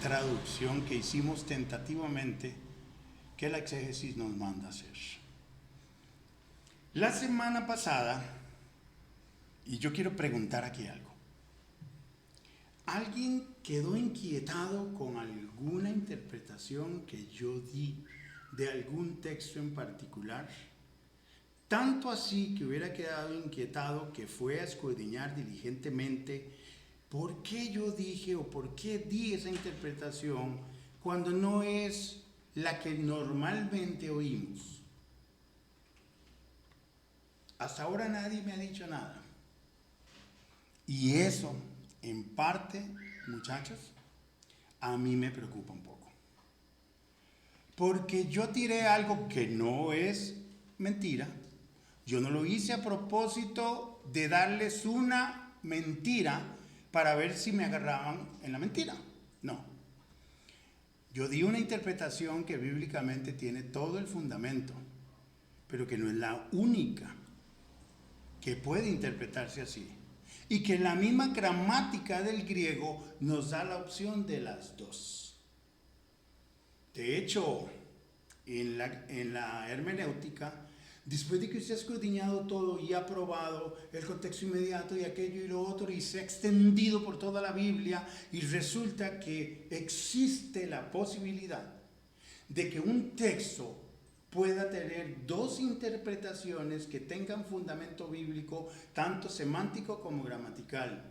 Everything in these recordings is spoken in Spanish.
traducción que hicimos tentativamente que la exégesis nos manda a hacer. La semana pasada, y yo quiero preguntar aquí algo, ¿alguien quedó inquietado con alguna interpretación que yo di de algún texto en particular? Tanto así que hubiera quedado inquietado que fue a escudriñar diligentemente por qué yo dije o por qué di esa interpretación cuando no es la que normalmente oímos. Hasta ahora nadie me ha dicho nada. Y eso, en parte, muchachos, a mí me preocupa un poco. Porque yo tiré algo que no es mentira. Yo no lo hice a propósito de darles una mentira para ver si me agarraban en la mentira. No. Yo di una interpretación que bíblicamente tiene todo el fundamento, pero que no es la única que puede interpretarse así. Y que la misma gramática del griego nos da la opción de las dos. De hecho, en la hermenéutica, después de que usted ha escudriñado todo y ha probado el contexto inmediato y aquello y lo otro y se ha extendido por toda la Biblia y resulta que existe la posibilidad de que un texto pueda tener dos interpretaciones que tengan fundamento bíblico, tanto semántico como gramatical.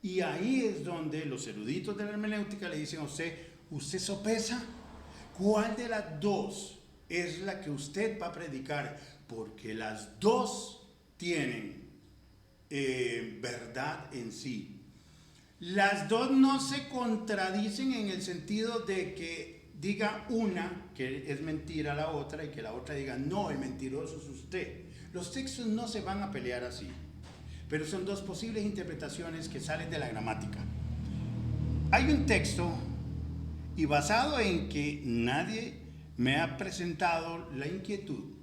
Y ahí es donde los eruditos de la hermenéutica le dicen a usted sopesa cuál de las dos es la que usted va a predicar, porque las dos tienen verdad en sí. Las dos no se contradicen en el sentido de que diga una que es mentira la otra y que la otra diga no, el mentiroso es usted. Los textos no se van a pelear así, pero son dos posibles interpretaciones que salen de la gramática. Hay un texto, y basado en que nadie me ha presentado la inquietud,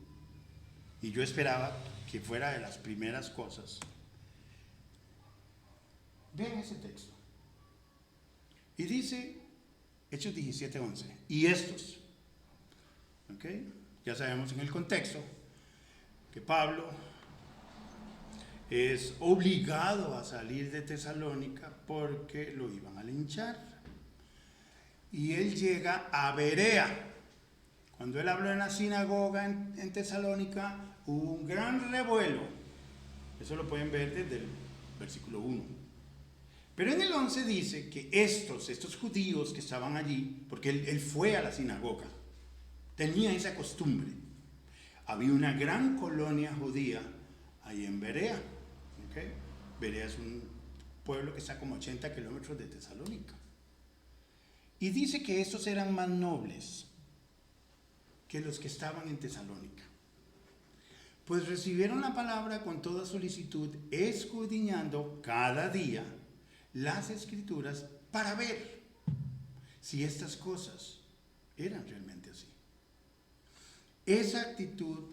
y yo esperaba que fuera de las primeras cosas, vean ese texto. Y dice, Hechos 17:11, y estos, ¿ok? Ya sabemos en el contexto que Pablo es obligado a salir de Tesalónica porque lo iban a linchar. Y él llega a Berea. Cuando él habló en la sinagoga en Tesalónica, hubo un gran revuelo. Eso lo pueden ver desde el versículo 1. Pero en el 11 dice que estos judíos que estaban allí, porque él fue a la sinagoga, tenía esa costumbre. Había una gran colonia judía ahí en Berea. ¿Okay? Berea es un pueblo que está como 80 kilómetros de Tesalónica. Y dice que estos eran más nobles que los que estaban en Tesalónica. Pues recibieron la palabra con toda solicitud, escudriñando cada día las escrituras para ver si estas cosas eran realmente así. Esa actitud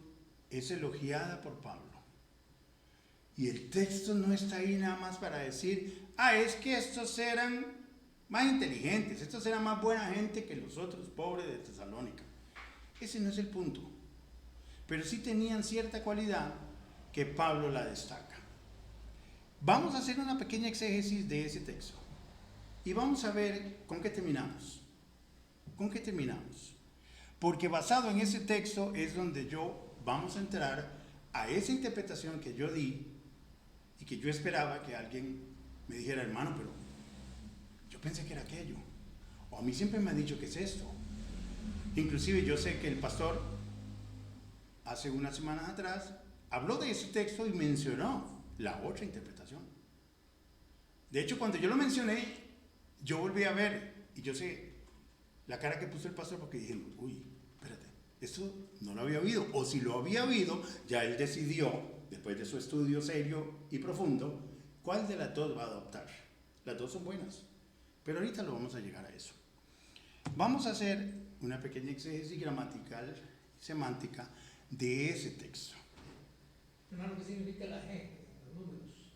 es elogiada por Pablo. Y el texto no está ahí nada más para decir, es que estos eran más inteligentes, estos eran más buena gente que los otros pobres de Tesalónica. Ese no es el punto. Pero sí tenían cierta cualidad que Pablo la destaca. Vamos a hacer una pequeña exégesis de ese texto. Y vamos a ver con qué terminamos. ¿Con qué terminamos? Porque basado en ese texto es donde vamos a entrar a esa interpretación que yo di y que yo esperaba que alguien me dijera, hermano, pero yo pensé que era aquello. O a mí siempre me han dicho que es esto. Inclusive yo sé que el pastor hace unas semanas atrás habló de ese texto y mencionó la otra interpretación. De hecho, cuando yo lo mencioné, yo volví a ver y yo sé la cara que puso el pastor porque dije, uy, espérate, esto no lo había oído. O si lo había oído, ya él decidió, después de su estudio serio y profundo, cuál de las dos va a adoptar. Las dos son buenas, pero ahorita lo vamos a llegar a eso. Vamos a hacer una pequeña exégesis gramatical, semántica, de ese texto. Hermano, ¿qué significa la G? Los números.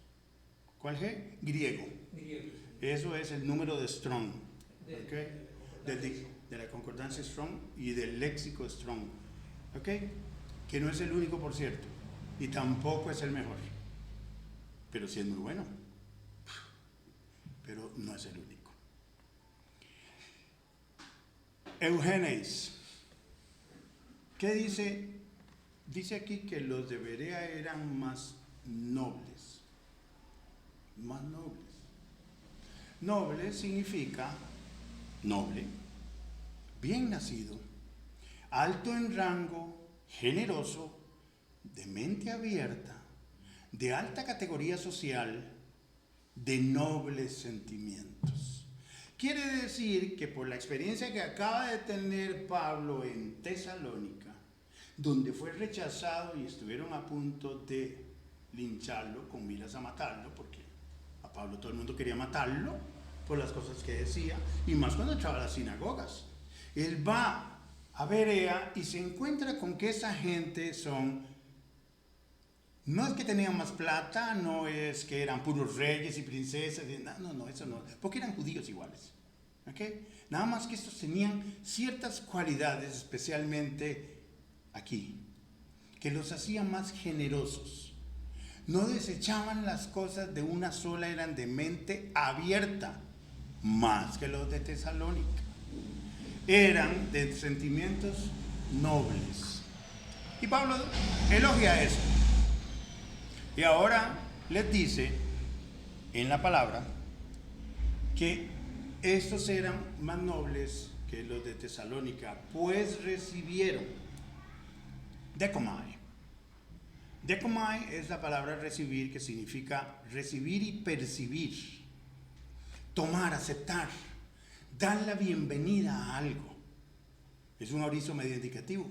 ¿Cuál G? Griego. Griego. Eso es el número de Strong. ¿Okay? de la concordancia Strong y del léxico Strong, ¿ok? Que no es el único, por cierto, y tampoco es el mejor, pero sí es muy bueno, pero no es el único. Eugenes, ¿qué dice? Dice aquí que los de Berea eran más nobles. Más nobles. Noble significa noble, bien nacido, alto en rango, generoso, de mente abierta, de alta categoría social, de nobles sentimientos. Quiere decir que por la experiencia que acaba de tener Pablo en Tesalónica, donde fue rechazado y estuvieron a punto de lincharlo con miras a matarlo, porque a Pablo todo el mundo quería matarlo por las cosas que decía, y más cuando entraba a las sinagogas. Él va a Berea y se encuentra con que esa gente no es que tenían más plata, no es que eran puros reyes y princesas, no, eso no, porque eran judíos iguales, ¿ok? Nada más que estos tenían ciertas cualidades, especialmente aquí, que los hacían más generosos. No desechaban las cosas de una sola, eran de mente abierta, más que los de Tesalónica. Eran de sentimientos nobles. Y Pablo elogia eso. Y ahora les dice en la palabra que estos eran más nobles que los de Tesalónica, pues recibieron dekomai. Dekomai es la palabra recibir, que significa recibir y percibir, tomar, aceptar, dar la bienvenida a algo. Es un aorizo medio indicativo.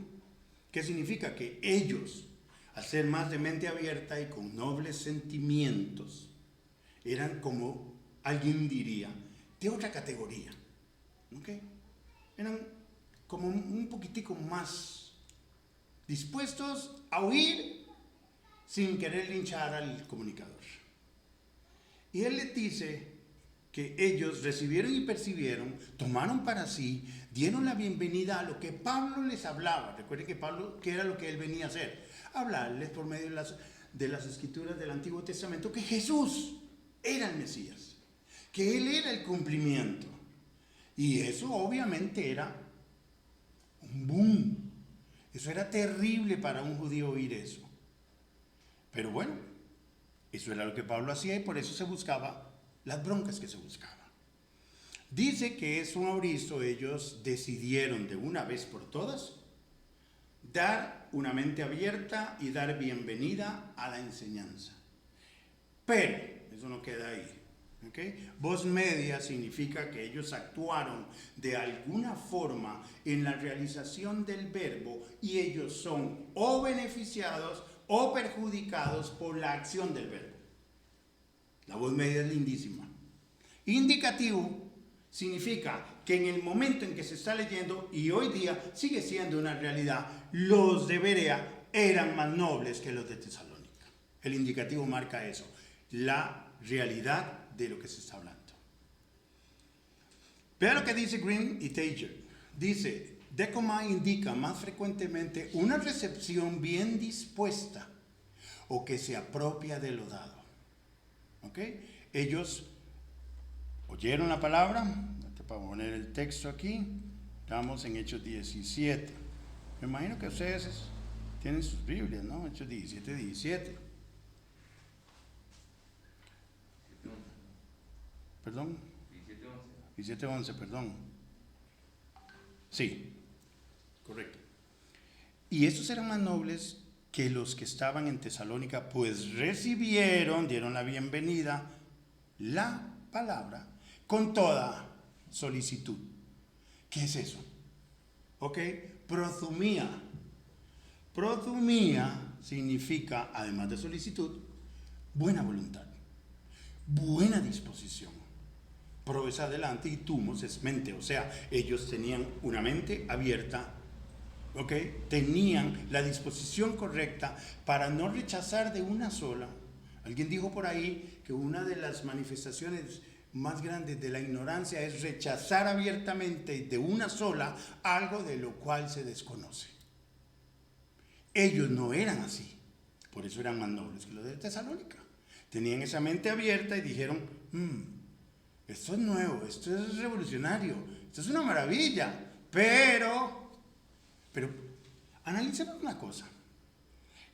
¿Qué significa? Que ellos, al ser más de mente abierta y con nobles sentimientos, eran como, alguien diría, de otra categoría. ¿Ok? Eran como un poquitico más dispuestos a oír sin querer linchar al comunicador. Y él les dice que ellos recibieron y percibieron, tomaron para sí, dieron la bienvenida a lo que Pablo les hablaba. Recuerden que Pablo, ¿qué era lo que él venía a hacer? Hablarles por medio de las escrituras del Antiguo Testamento que Jesús era el Mesías, que él era el cumplimiento. Y eso obviamente era un boom. Eso era terrible para un judío oír eso. Pero bueno, eso era lo que Pablo hacía y por eso se buscaba las broncas que se buscaban. Dice que es un aurizo, ellos decidieron de una vez por todas dar una mente abierta y dar bienvenida a la enseñanza. Pero eso no queda ahí. ¿Okay? Voz media significa que ellos actuaron de alguna forma en la realización del verbo y ellos son o beneficiados o perjudicados por la acción del verbo. La voz media es lindísima. Indicativo significa que en el momento en que se está leyendo, y hoy día sigue siendo una realidad, los de Berea eran más nobles que los de Tesalónica. El indicativo marca eso, la realidad de lo que se está hablando. Vea lo que dice Green y Tager. Dice, dekomai indica más frecuentemente una recepción bien dispuesta o que se apropia de lo dado. ¿Ok? Ellos oyeron la palabra, para poner el texto aquí, estamos en Hechos 17. Me imagino que ustedes tienen sus Biblias, ¿no? Hechos 17, 17. Perdón. 17, 11, perdón. Sí, correcto. Y estos eran más nobles que los que estaban en Tesalónica, pues recibieron, dieron la bienvenida, la palabra, con toda solicitud. ¿Qué es eso? ¿Ok? Prosumía. Prosumía significa, además de solicitud, buena voluntad, buena disposición. Pro es adelante y tumos es mente, o sea, ellos tenían una mente abierta, ¿ok? Tenían la disposición correcta para no rechazar de una sola. Alguien dijo por ahí que una de las manifestaciones más grandes de la ignorancia es rechazar abiertamente de una sola algo de lo cual se desconoce. Ellos no eran así, por eso eran más nobles que los de Tesalónica. Tenían esa mente abierta y dijeron, esto es nuevo, esto es revolucionario, esto es una maravilla, pero analicemos una cosa.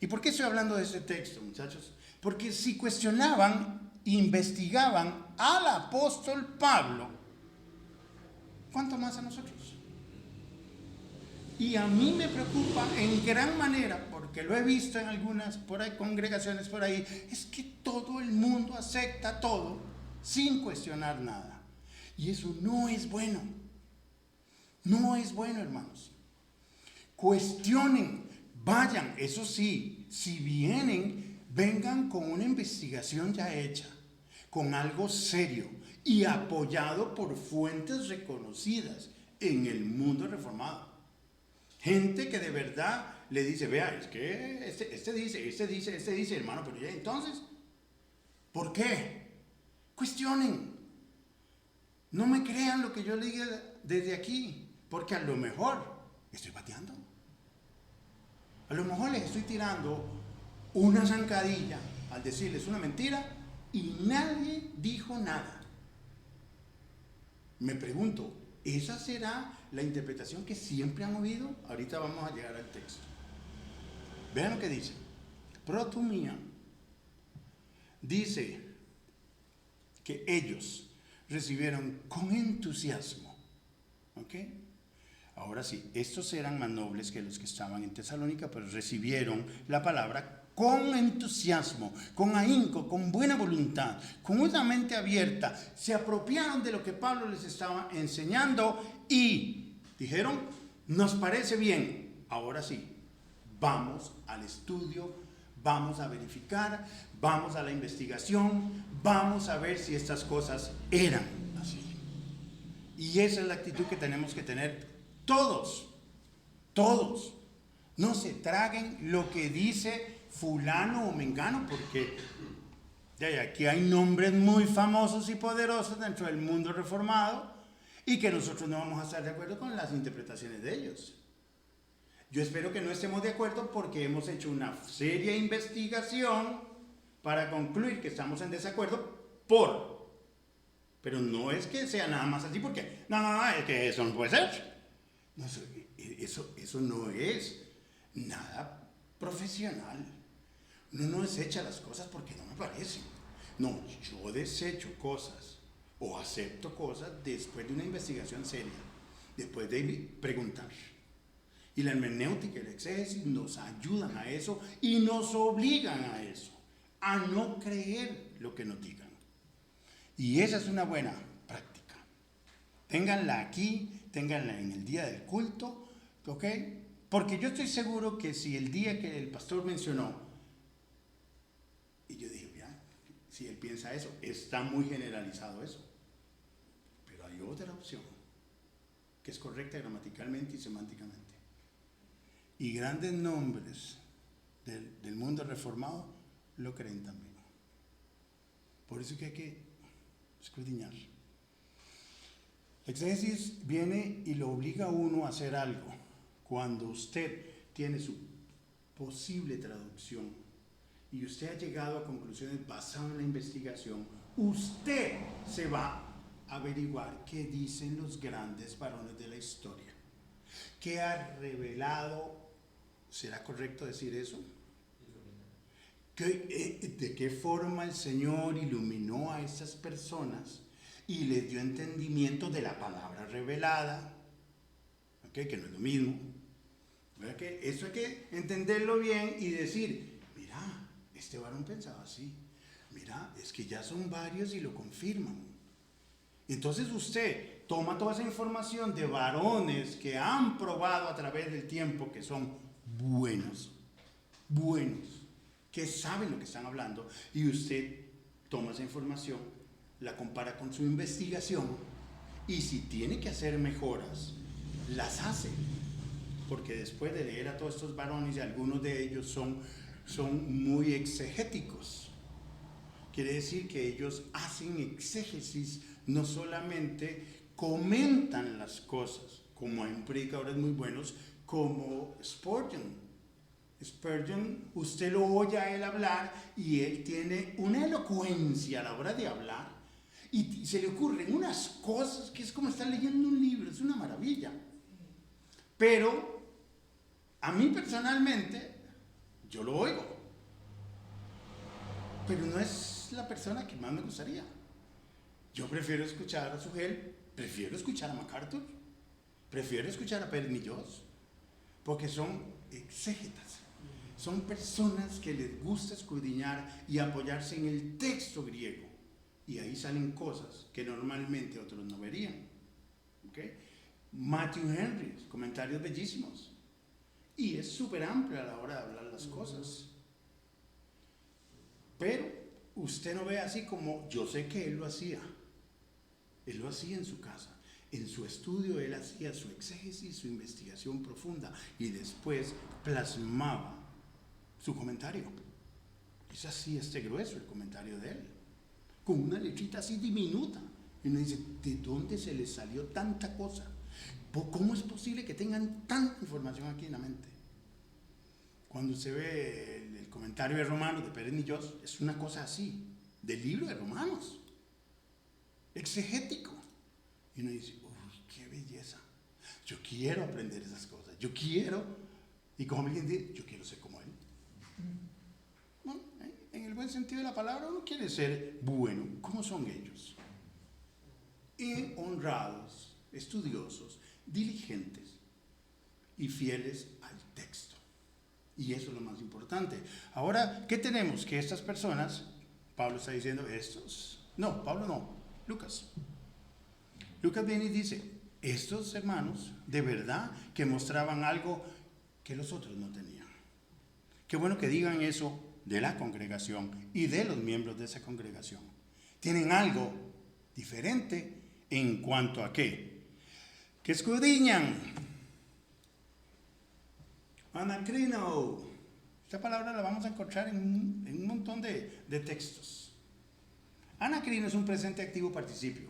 ¿Y por qué estoy hablando de este texto, muchachos? Porque si cuestionaban, investigaban al apóstol Pablo, ¿cuánto más a nosotros? Y a mí me preocupa en gran manera, porque lo he visto en algunas congregaciones por ahí, es que todo el mundo acepta todo sin cuestionar nada. Y eso no es bueno. No es bueno, hermanos. Cuestionen, vayan, eso sí, si vienen, vengan con una investigación ya hecha, con algo serio y apoyado por fuentes reconocidas en el mundo reformado. Gente que de verdad le dice, vea, es que este dice, hermano, pero ya entonces, ¿por qué? Cuestionen. No me crean lo que yo le diga desde aquí, porque a lo mejor estoy pateando. A lo mejor les estoy tirando una zancadilla al decirles una mentira y nadie dijo nada. Me pregunto, ¿esa será la interpretación que siempre han oído? Ahorita vamos a llegar al texto. Vean lo que dice. Protumía dice que ellos recibieron con entusiasmo. ¿Ok? Ahora sí, estos eran más nobles que los que estaban en Tesalónica, pero recibieron la palabra con entusiasmo, con ahínco, con buena voluntad, con una mente abierta. Se apropiaron de lo que Pablo les estaba enseñando y dijeron, nos parece bien, ahora sí, vamos al estudio, vamos a verificar, vamos a la investigación, vamos a ver si estas cosas eran así. Y esa es la actitud que tenemos que tener todos. No se traguen lo que dice fulano o mengano, porque aquí hay nombres muy famosos y poderosos dentro del mundo reformado y que nosotros no vamos a estar de acuerdo con las interpretaciones de ellos. Yo espero que no estemos de acuerdo porque hemos hecho una seria investigación para concluir que estamos en desacuerdo pero no es que sea nada más así porque no, es que eso no puede ser. No, eso no es nada profesional. Uno no desecha las cosas porque no me parecen. No, yo desecho cosas o acepto cosas después de una investigación seria, después de preguntar. Y la hermenéutica y el exégesis nos ayudan a eso y nos obligan a eso, a no creer lo que nos digan. Y esa es una buena práctica. Ténganla aquí, ténganla en el día del culto, ¿ok? Porque yo estoy seguro que si el día que el pastor mencionó, y yo dije, mira, si él piensa eso, está muy generalizado eso. Pero hay otra opción, que es correcta gramaticalmente y semánticamente. Y grandes nombres del mundo reformado lo creen también. Por eso que hay que escudriñar. El exégesis viene y lo obliga a uno a hacer algo. Cuando usted tiene su posible traducción y usted ha llegado a conclusiones basadas en la investigación, usted se va a averiguar qué dicen los grandes varones de la historia. ¿Qué ha revelado? ¿Será correcto decir eso? ¿De qué forma el Señor iluminó a esas personas y les dio entendimiento de la palabra revelada? ¿Okay? Que no es lo mismo. ¿Verdad? Que eso hay que entenderlo bien y decir, mira, este varón pensaba así. Mira, es que ya son varios y lo confirman. Entonces usted toma toda esa información de varones que han probado a través del tiempo que son buenos, que saben lo que están hablando, y usted toma esa información, la compara con su investigación, y si tiene que hacer mejoras, las hace, porque después de leer a todos estos varones, y algunos de ellos son muy exegéticos, quiere decir que ellos hacen exégesis no solamente comentan las cosas, como hay predicadores muy buenos, como Spurgeon. Spurgeon, usted lo oye a él hablar y él tiene una elocuencia a la hora de hablar y se le ocurren unas cosas que es como estar leyendo un libro, es una maravilla. Pero a mí personalmente, yo lo oigo, pero no es la persona que más me gustaría. Yo prefiero escuchar a Sugel, prefiero escuchar a MacArthur, prefiero escuchar a Pérez Millós, porque son exégetas, son personas que les gusta escudriñar y apoyarse en el texto griego, y ahí salen cosas que normalmente otros no verían. ¿Okay? Matthew Henry, comentarios bellísimos, y es súper amplio a la hora de hablar las cosas, pero usted no ve así como yo sé que él lo hacía en su casa. En su estudio él hacía su exégesis, su investigación profunda y después plasmaba su comentario. Es así grueso el comentario de él, con una letrita así diminuta. Y uno dice, ¿de dónde se les salió tanta cosa? ¿Cómo es posible que tengan tanta información aquí en la mente? Cuando se ve el comentario de Romanos de Pérez Millós, es una cosa así, del libro de Romanos, exegético. Y uno dice, uy, qué belleza. Yo quiero aprender esas cosas. Yo quiero, y como alguien dice, yo quiero ser como él. Bueno, en el buen sentido de la palabra, uno quiere ser bueno. ¿Cómo son ellos? Y honrados, estudiosos, diligentes y fieles al texto. Y eso es lo más importante. Ahora, ¿qué tenemos? Que estas personas, Pablo está diciendo, Pablo no, Lucas. Lucas viene y dice, estos hermanos de verdad que mostraban algo que los otros no tenían. Qué bueno que digan eso de la congregación y de los miembros de esa congregación. Tienen algo diferente en cuanto a qué. Que escudriñan. Anacrino. Esta palabra la vamos a encontrar en un montón de textos. Anacrino es un presente activo participio.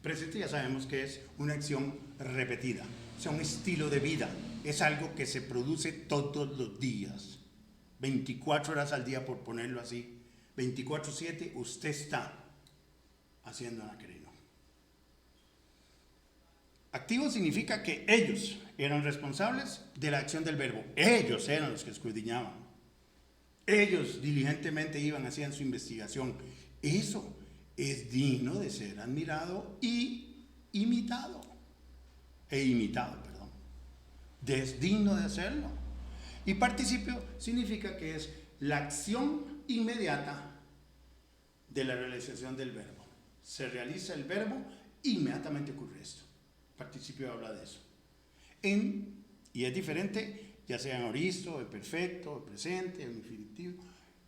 Presente ya sabemos que es una acción repetida, o sea, un estilo de vida. Es algo que se produce todos los días, 24 horas al día, por ponerlo así. 24/7 usted está haciendo anacrino. Activo significa que ellos eran responsables de la acción del verbo. Ellos eran los que escudriñaban. Ellos diligentemente hacían su investigación. Eso es digno de ser admirado y imitado. Es digno de hacerlo. Y participio significa que es la acción inmediata de la realización del verbo. Se realiza el verbo, inmediatamente ocurre esto. Participio habla de eso. Y es diferente, ya sea en aoristo, en perfecto, en presente, en infinitivo,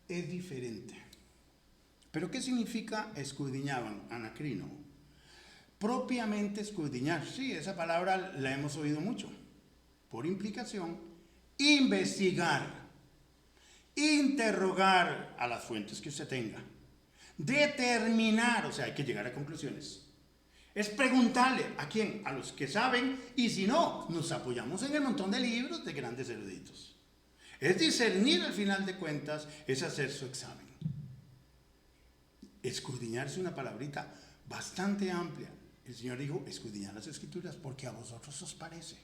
es diferente. ¿Pero qué significa escudriñaban? Anacrino. Propiamente escudriñar, sí, esa palabra la hemos oído mucho. Por implicación, investigar, interrogar a las fuentes que usted tenga, determinar, o sea, hay que llegar a conclusiones. Es preguntarle, ¿a quién? A los que saben, y si no, nos apoyamos en el montón de libros de grandes eruditos. Es discernir, al final de cuentas, es hacer su examen. Escudriñar es una palabrita bastante amplia. El Señor dijo, escudriñar las Escrituras porque a vosotros os parece.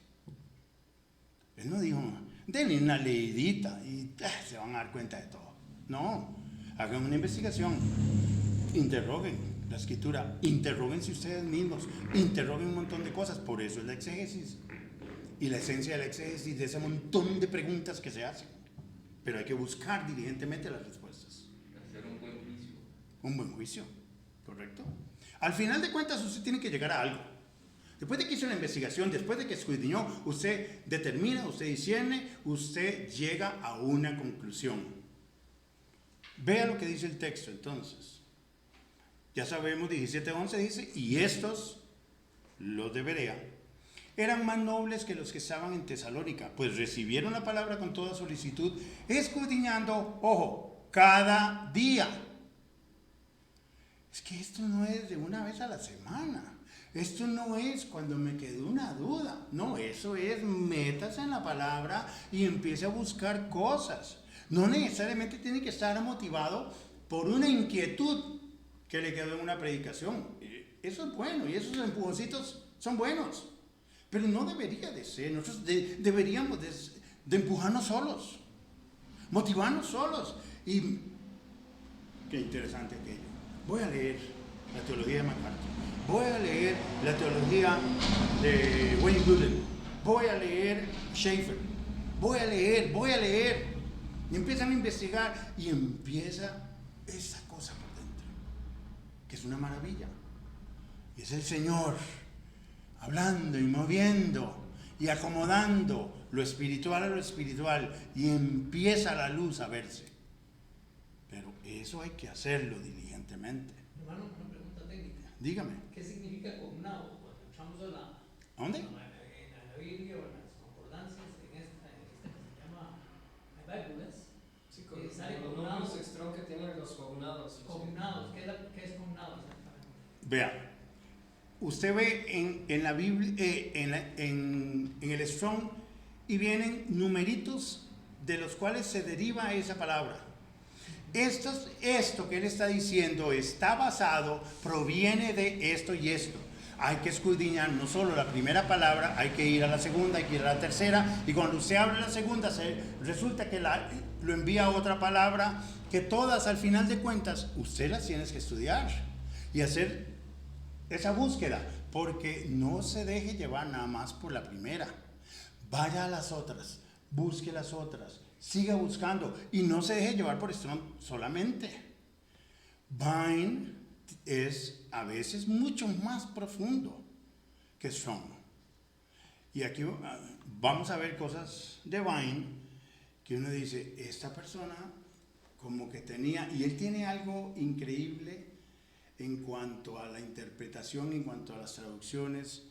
Él no dijo, denle una leidita y se van a dar cuenta de todo. No, hagan una investigación, interroguen la Escritura, interróguense ustedes mismos, interroguen un montón de cosas. Por eso es la exégesis. Y la esencia de la exégesis de ese montón de preguntas que se hacen. Pero hay que buscar diligentemente las respuestas. Hacer un buen juicio. Un buen juicio, ¿correcto? Al final de cuentas usted tiene que llegar a algo. Después de que hizo la investigación, después de que escudriñó, usted determina, usted discierne, usted llega a una conclusión. Vea lo que dice el texto entonces. Ya sabemos, 17:11 dice, y estos, los de Berea, eran más nobles que los que estaban en Tesalónica, pues recibieron la palabra con toda solicitud, escudriñando, ojo, cada día. Es que esto no es de una vez a la semana. Esto no es cuando me quedó una duda. No, eso es métase en la palabra y empiece a buscar cosas. No necesariamente tiene que estar motivado por una inquietud que le quedó en una predicación. Eso es bueno y esos empujoncitos son buenos. Pero no debería de ser. Nosotros deberíamos de empujarnos solos, motivarnos solos. Y qué interesante aquello. Voy a leer la teología de MacArthur. Voy a leer la teología de Wayne Grudem. Voy a leer Schaeffer. Voy a leer. Y empiezan a investigar y empieza esa cosa por dentro, que es una maravilla. Y es el Señor hablando y moviendo y acomodando lo espiritual a lo espiritual, y empieza la luz a verse. Pero eso hay que hacerlo diligentemente. Hermano, una pregunta técnica. Dígame. ¿Qué significa cognado? Cuando entramos ¿A dónde? en la Biblia o en las concordancias, en esta que se llama Bibles, Sí, con sale los cognado. números Strong que tienen los cognados. Cognados, ¿qué es cognado exactamente? Vea, usted ve en la Biblia, en el Strong, y vienen numeritos de los cuales se deriva esa palabra. Esto que él está diciendo está basado, proviene de esto y esto. Hay que escudriñar no solo la primera palabra, hay que ir a la segunda, hay que ir a la tercera, y cuando usted habla la segunda, resulta que lo envía a otra palabra, que todas al final de cuentas usted las tiene que estudiar y hacer esa búsqueda, porque no se deje llevar nada más por la primera. Vaya a las otras, busque las otras, siga buscando y no se deje llevar por Strong solamente. Vine es a veces mucho más profundo que Strong. Y aquí vamos a ver cosas de Vine que uno dice, esta persona como que tenía, y él tiene algo increíble en cuanto a la interpretación, en cuanto a las traducciones.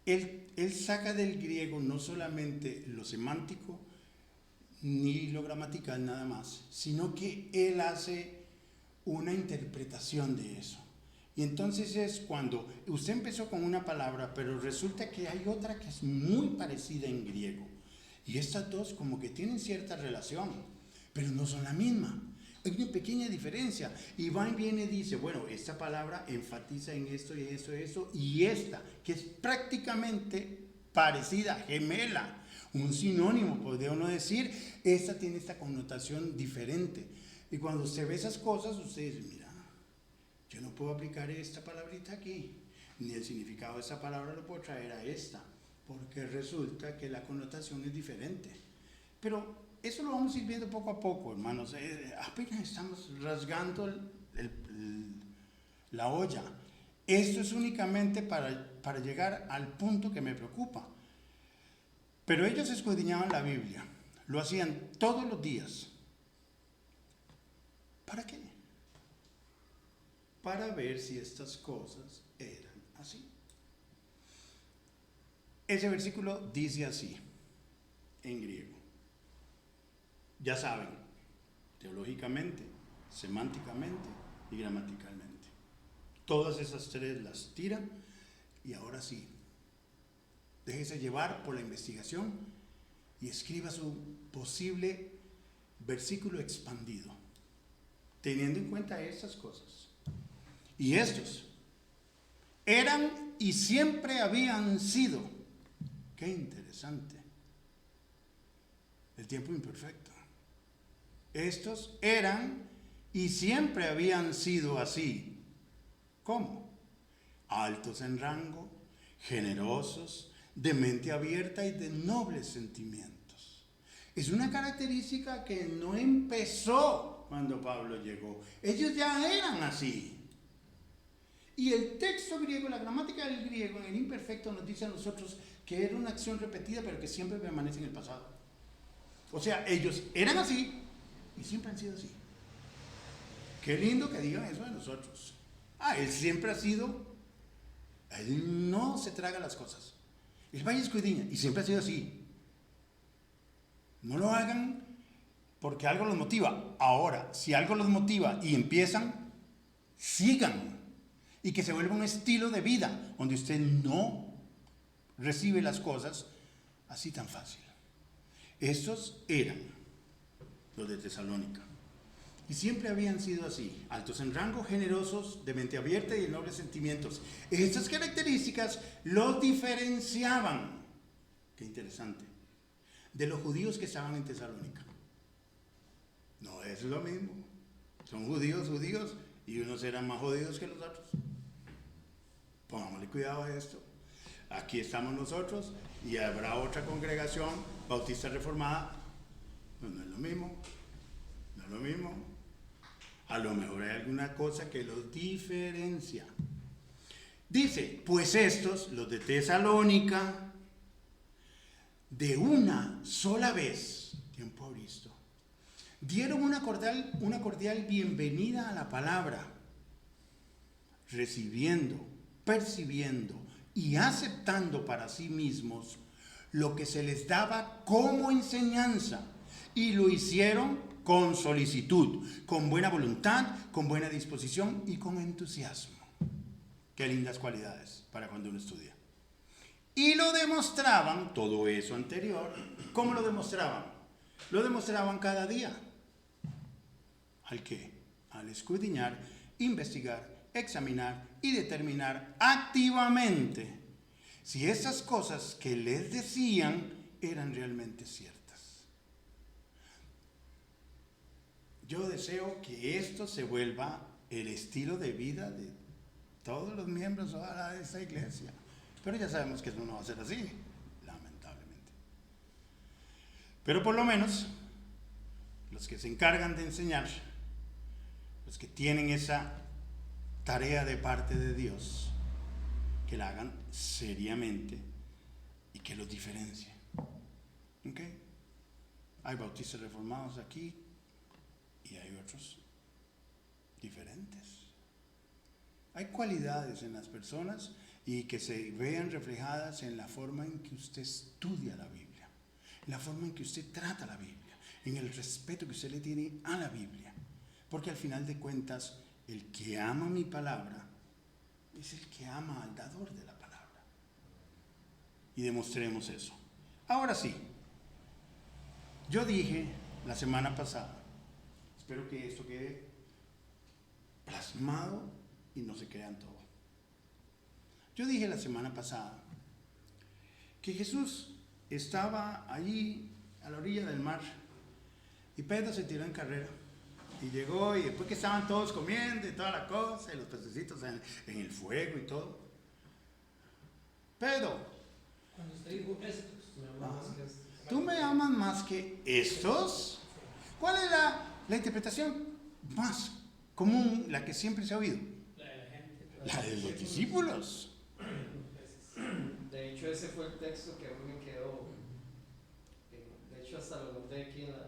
Él saca del griego no solamente lo semántico ni lo gramatical nada más, sino que él hace una interpretación de eso. Y entonces es cuando usted empezó con una palabra, pero resulta que hay otra que es muy parecida en griego. Y estas dos como que tienen cierta relación, pero no son la misma. Hay una pequeña diferencia. Y Vine viene y dice, bueno, esta palabra enfatiza en esto y esto y esto, y esta, que es prácticamente parecida, gemela, un sinónimo, podría uno decir, esta tiene esta connotación diferente. Y cuando usted ve esas cosas, usted dice, mira, yo no puedo aplicar esta palabrita aquí, ni el significado de esta palabra lo puedo traer a esta, porque resulta que la connotación es diferente. Pero eso lo vamos a ir viendo poco a poco, hermanos. Apenas estamos rasgando la olla. Esto es únicamente para llegar al punto que me preocupa. Pero ellos escudriñaban la Biblia, lo hacían todos los días. ¿Para qué? Para ver si estas cosas eran así. Ese versículo dice así, en griego. Ya saben, teológicamente, semánticamente y gramaticalmente. Todas esas tres las tiran y ahora sí, déjese llevar por la investigación y escriba su posible versículo expandido, teniendo en cuenta estas cosas. Y estos eran y siempre habían sido, qué interesante, el tiempo imperfecto. Estos eran y siempre habían sido así. ¿Cómo? Altos en rango, generosos, de mente abierta y de nobles sentimientos. Es una característica que no empezó cuando Pablo llegó. Ellos ya eran así. Y el texto griego, la gramática del griego en el imperfecto nos dice a nosotros que era una acción repetida pero que siempre permanece en el pasado. O sea, ellos eran así y siempre han sido así. Qué lindo que digan eso de nosotros. Él siempre ha sido, él no se traga las cosas. Él va y escudriña y siempre ha sido así. No lo hagan porque algo los motiva. Ahora, si algo los motiva y empiezan, sigan y que se vuelva un estilo de vida donde usted no recibe las cosas así tan fácil. Estos eran los de Tesalónica. Y siempre habían sido así, altos en rango, generosos, de mente abierta y de nobles sentimientos. Estas características los diferenciaban, qué interesante, de los judíos que estaban en Tesalónica. No es lo mismo. Son judíos, y unos eran más jodidos que los otros. Pongámosle cuidado a esto. Aquí estamos nosotros y habrá otra congregación bautista reformada. Pues no es lo mismo. No es lo mismo. A lo mejor hay alguna cosa que los diferencia. Dice, pues estos, los de Tesalónica, de una sola vez, tiempo visto, dieron una cordial bienvenida a la palabra, recibiendo, percibiendo y aceptando para sí mismos lo que se les daba como enseñanza, y lo hicieron con solicitud, con buena voluntad, con buena disposición y con entusiasmo. Qué lindas cualidades para cuando uno estudia. Y lo demostraban, todo eso anterior, ¿cómo lo demostraban? Lo demostraban cada día. ¿Al qué? Al escudriñar, investigar, examinar y determinar activamente si esas cosas que les decían eran realmente ciertas. Yo deseo que esto se vuelva el estilo de vida de todos los miembros de esta iglesia. Pero ya sabemos que eso no va a ser así, lamentablemente. Pero por lo menos, los que se encargan de enseñar, los que tienen esa tarea de parte de Dios, que la hagan seriamente y que los diferencie. ¿Ok? Hay bautistas reformados aquí y hay otros diferentes. Hay cualidades en las personas y que se vean reflejadas en la forma en que usted estudia la Biblia, en la forma en que usted trata la Biblia, en el respeto que usted le tiene a la Biblia. Porque al final de cuentas, el que ama mi palabra es el que ama al dador de la palabra. Y demostremos eso. Ahora sí, yo dije la semana pasada, espero que esto quede plasmado y no se crean todo. Yo dije la semana pasada que Jesús estaba allí a la orilla del mar y Pedro se tiró en carrera y llegó, y después que estaban todos comiendo y toda la cosa y los pececitos en el fuego y todo, Pedro, Cuando usted dijo estos, ¿tú me amas más que estos? ¿Cuál es la interpretación más común, la que siempre se ha oído? la de la gente. La de los discípulos. De hecho, ese fue el texto que a mí me quedó. De hecho, hasta lo noté aquí en las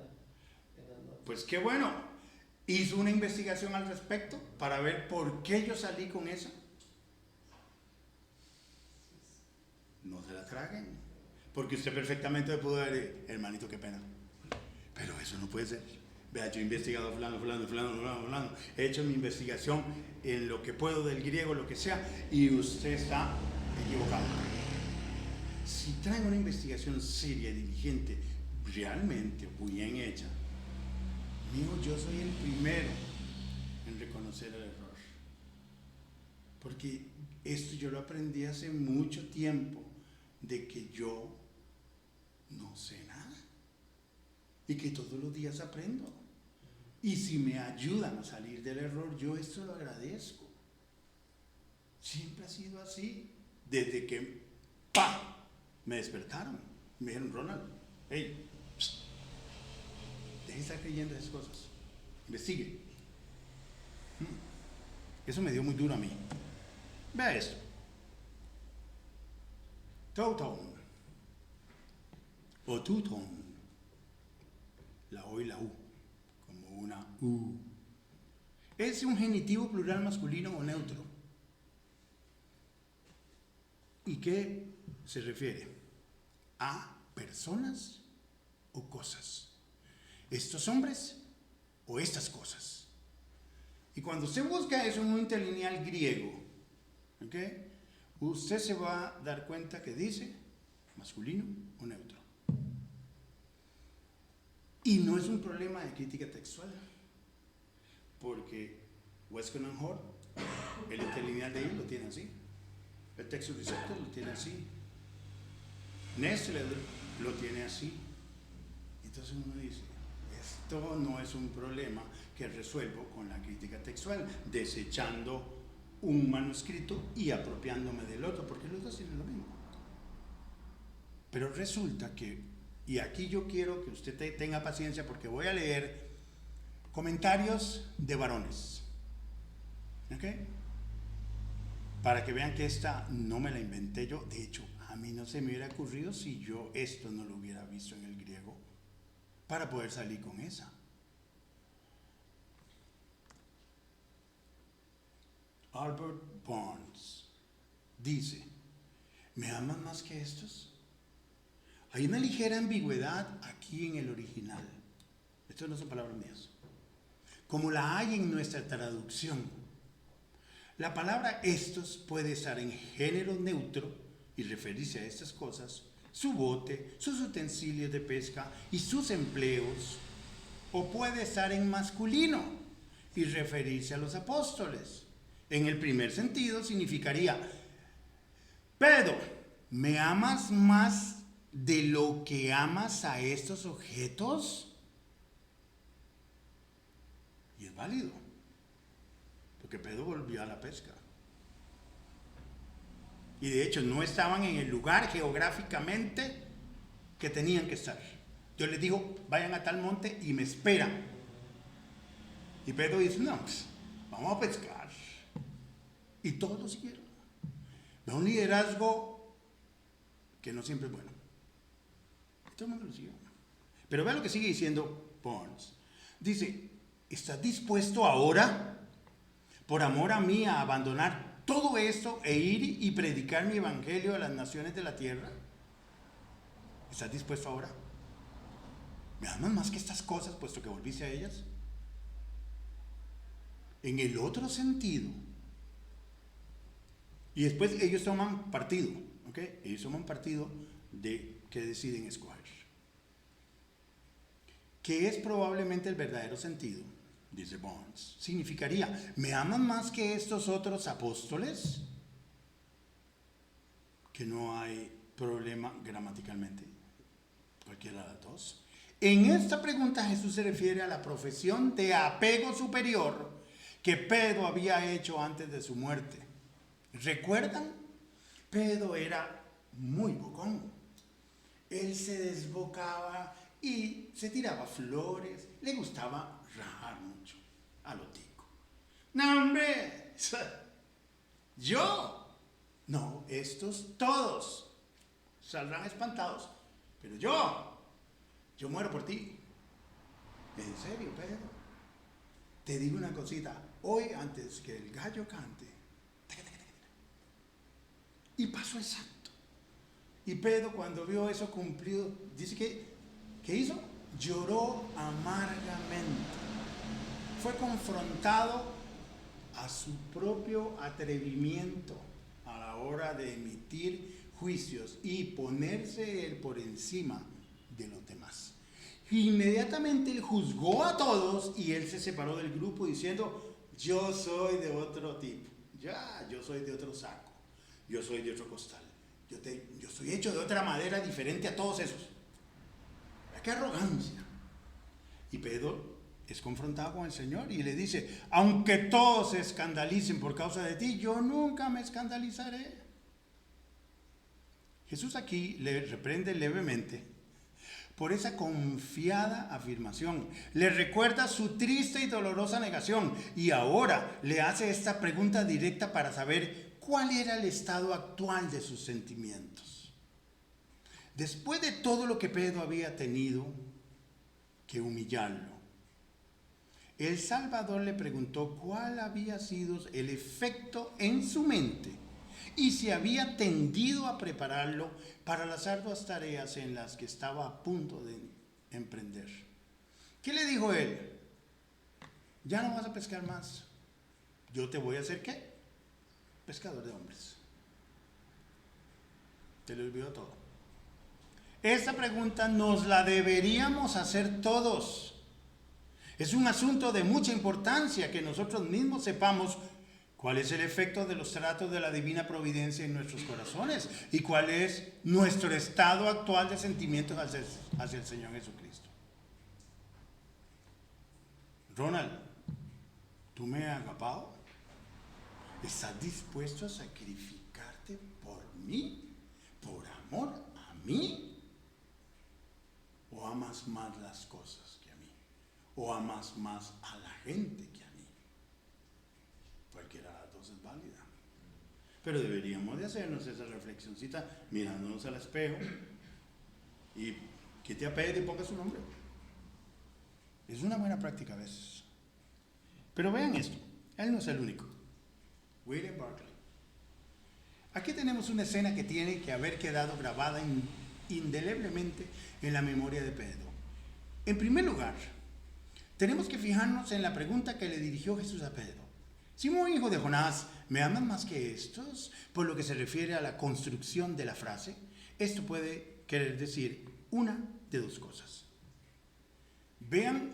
notas. Pues qué bueno. Hizo una investigación al respecto para ver por qué yo salí con esa. No se la traguen. Porque usted perfectamente pudo haber, hermanito, qué pena. Pero eso no puede ser. Vea, yo he investigado fulano. He hecho mi investigación en lo que puedo del griego, lo que sea, y usted está equivocado. Si traen una investigación seria, diligente, realmente bien hecha, amigo, yo soy el primero en reconocer el error. Porque esto yo lo aprendí hace mucho tiempo, de que yo no sé nada y que todos los días aprendo. Y si me ayudan a salir del error, yo esto lo agradezco. Siempre ha sido así. Desde que me despertaron. Me dijeron, Ronald, hey, deje de estar creyendo esas cosas. Investigue. Eso me dio muy duro a mí. Vea esto. Tauton o tuton, la O y la U, como una U. Es un genitivo plural masculino o neutro. ¿Y qué se refiere? A personas o cosas. Estos hombres o estas cosas. Y cuando usted busca eso en un interlineal griego, ¿ok?, usted se va a dar cuenta que dice masculino o neutro. Y no es un problema de crítica textual, porque Westcott and Hort, el interlineal de ahí lo tiene así, el texto receptor lo tiene así, Nestle lo tiene así. Entonces uno dice, esto no es un problema que resuelvo con la crítica textual, desechando un manuscrito y apropiándome del otro, porque los dos tienen lo mismo. Pero resulta que, y aquí yo quiero que usted tenga paciencia porque voy a leer comentarios de varones, ¿ok?, para que vean que esta no me la inventé yo. De hecho, a mí no se me hubiera ocurrido si yo esto no lo hubiera visto en el griego para poder salir con esa. Albert Barnes dice, ¿me aman más que estos? Hay una ligera ambigüedad aquí en el original. Estas no son palabras mías. Como la hay en nuestra traducción. La palabra estos puede estar en género neutro y referirse a estas cosas, su bote, sus utensilios de pesca y sus empleos, o puede estar en masculino y referirse a los apóstoles. En el primer sentido significaría, Pedro, ¿me amas más de lo que amas a estos objetos? Y es válido, porque Pedro volvió a la pesca. Y de hecho no estaban en el lugar geográficamente que tenían que estar. Dios les dijo, vayan a tal monte y me esperan. Y Pedro dice, no, pues, vamos a pescar. Y todos lo siguieron. Es un liderazgo que no siempre es bueno. Todo el mundo lo siguió. Pero vea lo que sigue diciendo Barnes. Dice, ¿estás dispuesto ahora, por amor a mí, a abandonar todo esto e ir y predicar mi evangelio a las naciones de la tierra? ¿Estás dispuesto ahora? ¿Me amas más que estas cosas, puesto que volviste a ellas? En el otro sentido, y después ellos toman partido, ¿ok? Ellos toman partido de que deciden escoger. Que es probablemente el verdadero sentido, dice Barnes. Significaría, ¿me aman más que estos otros apóstoles? Que no hay problema gramaticalmente, cualquiera de las dos. En esta pregunta Jesús se refiere a la profesión de apego superior que Pedro había hecho antes de su muerte. ¿Recuerdan? Pedro era muy bocón. Él se desbocaba y se tiraba flores. Le gustaba rajar mucho a lo tico. ¡No, hombre! ¿Yo? No, estos todos saldrán espantados. Pero yo muero por ti. En serio, Pedro. Te digo una cosita. Hoy, antes que el gallo cante, y pasó exacto. Y Pedro, cuando vio eso cumplido, dice que, ¿qué hizo? Lloró amargamente. Fue confrontado a su propio atrevimiento a la hora de emitir juicios y ponerse él por encima de los demás. Inmediatamente él juzgó a todos y él se separó del grupo diciendo, yo soy de otro tipo, yo soy de otro saco. Yo soy de otro costal. Yo soy hecho de otra madera diferente a todos esos. ¡Qué arrogancia! Y Pedro es confrontado con el Señor y le dice, aunque todos se escandalicen por causa de ti, yo nunca me escandalizaré. Jesús aquí le reprende levemente por esa confiada afirmación. Le recuerda su triste y dolorosa negación y ahora le hace esta pregunta directa para saber cuál era el estado actual de sus sentimientos. Después de todo lo que Pedro había tenido que humillarlo, el Salvador le preguntó cuál había sido el efecto en su mente y si había tendido a prepararlo para las arduas tareas en las que estaba a punto de emprender. ¿Qué le dijo él? Ya no vas a pescar más. Yo te voy a hacer ¿qué? Pescador de hombres. Te lo olvidó todo. Esta pregunta nos la deberíamos hacer todos. Es un asunto de mucha importancia que nosotros mismos sepamos cuál es el efecto de los tratos de la divina providencia en nuestros corazones y cuál es nuestro estado actual de sentimientos hacia el Señor Jesucristo. Ronald, ¿tú me has agapado? ¿Estás dispuesto a sacrificarte por mí? ¿Por amor a mí? ¿O amas más las cosas que a mí? ¿O amas más a la gente que a mí? Cualquiera de las dos es válida. Pero deberíamos de hacernos esa reflexioncita mirándonos al espejo y que te apede y ponga su nombre. Es una buena práctica a veces. Pero vean esto, él no es el único. William Barclay. Aquí tenemos una escena que tiene que haber quedado grabada indeleblemente en la memoria de Pedro. En primer lugar, tenemos que fijarnos en la pregunta que le dirigió Jesús a Pedro. Simón, hijo de Jonás, ¿me aman más que estos? Por lo que se refiere a la construcción de la frase, esto puede querer decir una de dos cosas. Vean,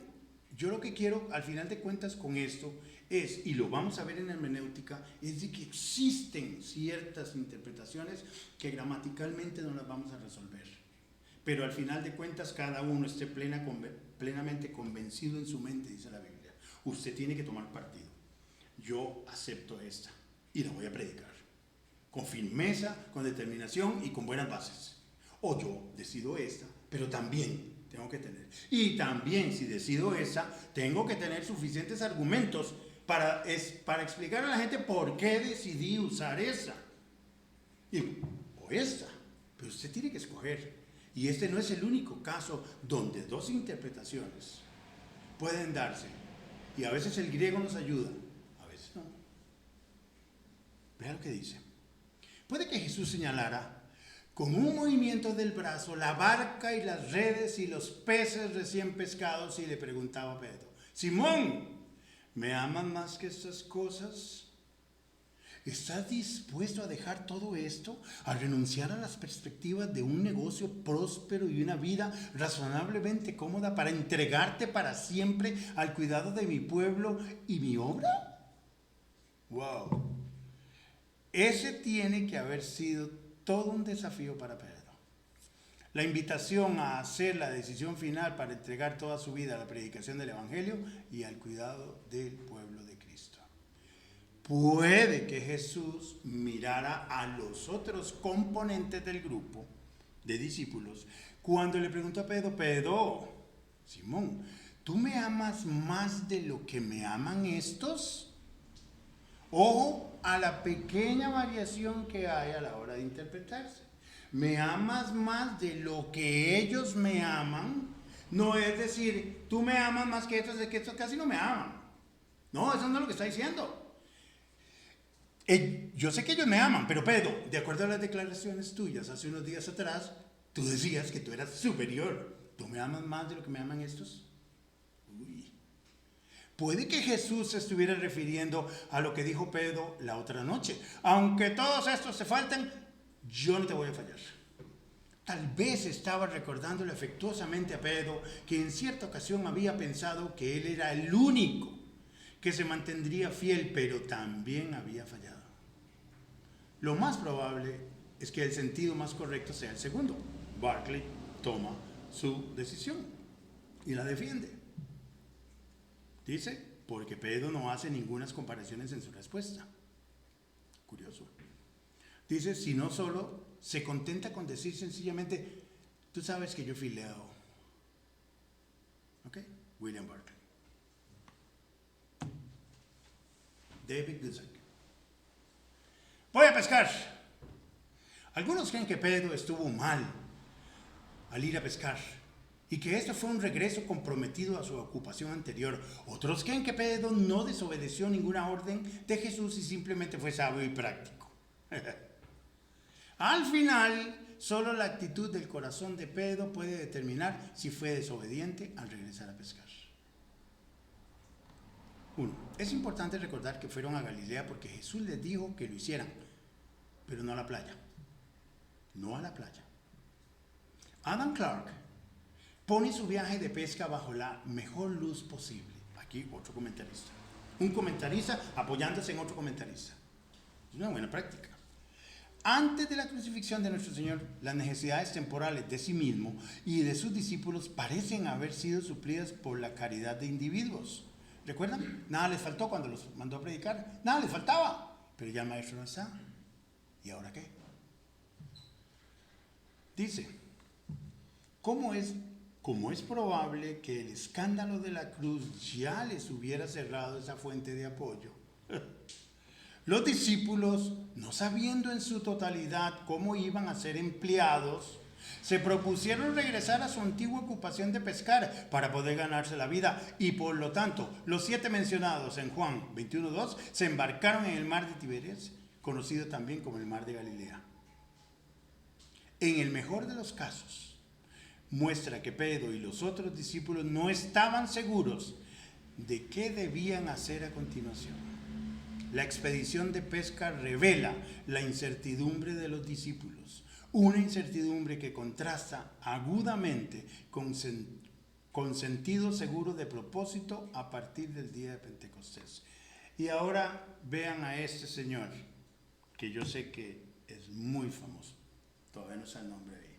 yo lo que quiero al final de cuentas con esto es, y lo vamos a ver en hermenéutica, es de que existen ciertas interpretaciones que gramaticalmente no las vamos a resolver. Pero al final de cuentas cada uno esté plenamente convencido en su mente, dice la Biblia. Usted tiene que tomar partido. Yo acepto esta y la voy a predicar. Con firmeza, con determinación y con buenas bases. O yo decido esta, pero también tengo que tener. Y también si decido esta, tengo que tener suficientes argumentos para explicar a la gente por qué decidí usar esa. O esta. Pero usted tiene que escoger. Y este no es el único caso donde dos interpretaciones pueden darse. Y a veces el griego nos ayuda, a veces no. Vean lo que dice. Puede que Jesús señalara con un movimiento del brazo la barca y las redes y los peces recién pescados y le preguntaba a Pedro: Simón, ¿me aman más que estas cosas? ¿Estás dispuesto a dejar todo esto, a renunciar a las perspectivas de un negocio próspero y una vida razonablemente cómoda para entregarte para siempre al cuidado de mi pueblo y mi obra? ¡Wow! Ese tiene que haber sido todo un desafío para Pedro. La invitación a hacer la decisión final para entregar toda su vida a la predicación del Evangelio y al cuidado del pueblo de Cristo. Puede que Jesús mirara a los otros componentes del grupo de discípulos cuando le preguntó a Pedro: Pedro, Simón, ¿tú me amas más de lo que me aman estos? Ojo a la pequeña variación que hay a la hora de interpretarse. ¿Me amas más de lo que ellos me aman? No es decir, tú me amas más que estos, de que estos casi no me aman. No, eso no es lo que está diciendo. Yo sé que ellos me aman, pero Pedro, de acuerdo a las declaraciones tuyas hace unos días atrás, tú decías que tú eras superior. ¿Tú me amas más de lo que me aman estos? Uy. Puede que Jesús se estuviera refiriendo a lo que dijo Pedro la otra noche. Aunque todos estos te falten, yo no te voy a fallar. Tal vez estaba recordándole afectuosamente a Pedro que en cierta ocasión había pensado que él era el único que se mantendría fiel, pero también había fallado. Lo más probable es que el sentido más correcto sea el segundo. Barclay toma su decisión y la defiende. Dice, porque Pedro no hace ninguna comparaciones en su respuesta. Curioso. Dice, si no solo se contenta con decir sencillamente: tú sabes que yo fileo. ¿Ok? William Barclay. David Guzik. Voy a pescar. Algunos creen que Pedro estuvo mal al ir a pescar y que esto fue un regreso comprometido a su ocupación anterior. Otros creen que Pedro no desobedeció ninguna orden de Jesús y simplemente fue sabio y práctico. Al final, solo la actitud del corazón de Pedro puede determinar si fue desobediente al regresar a pescar. Uno, es importante recordar que fueron a Galilea porque Jesús les dijo que lo hicieran, pero no a la playa. No a la playa. Adam Clark pone su viaje de pesca bajo la mejor luz posible. Aquí otro comentarista. Un comentarista apoyándose en otro comentarista. Es una buena práctica. Antes de la crucifixión de nuestro Señor, las necesidades temporales de sí mismo y de sus discípulos parecen haber sido suplidas por la caridad de individuos. ¿Recuerdan? Nada les faltó cuando los mandó a predicar. Nada les faltaba. Pero ya el maestro no está. ¿Y ahora qué? Dice, ¿cómo es probable que el escándalo de la cruz ya les hubiera cerrado esa fuente de apoyo? Los discípulos, no sabiendo en su totalidad cómo iban a ser empleados, se propusieron regresar a su antigua ocupación de pescar para poder ganarse la vida y por lo tanto los 7 mencionados en Juan 21:2 se embarcaron en el mar de Tiberias, conocido también como el mar de Galilea. En el mejor de los casos, muestra que Pedro y los otros discípulos no estaban seguros de qué debían hacer a continuación. La expedición de pesca revela la incertidumbre de los discípulos, una incertidumbre que contrasta agudamente con sentido seguro de propósito a partir del día de Pentecostés. Y ahora vean a este señor, que yo sé que es muy famoso, todavía no sé el nombre ahí.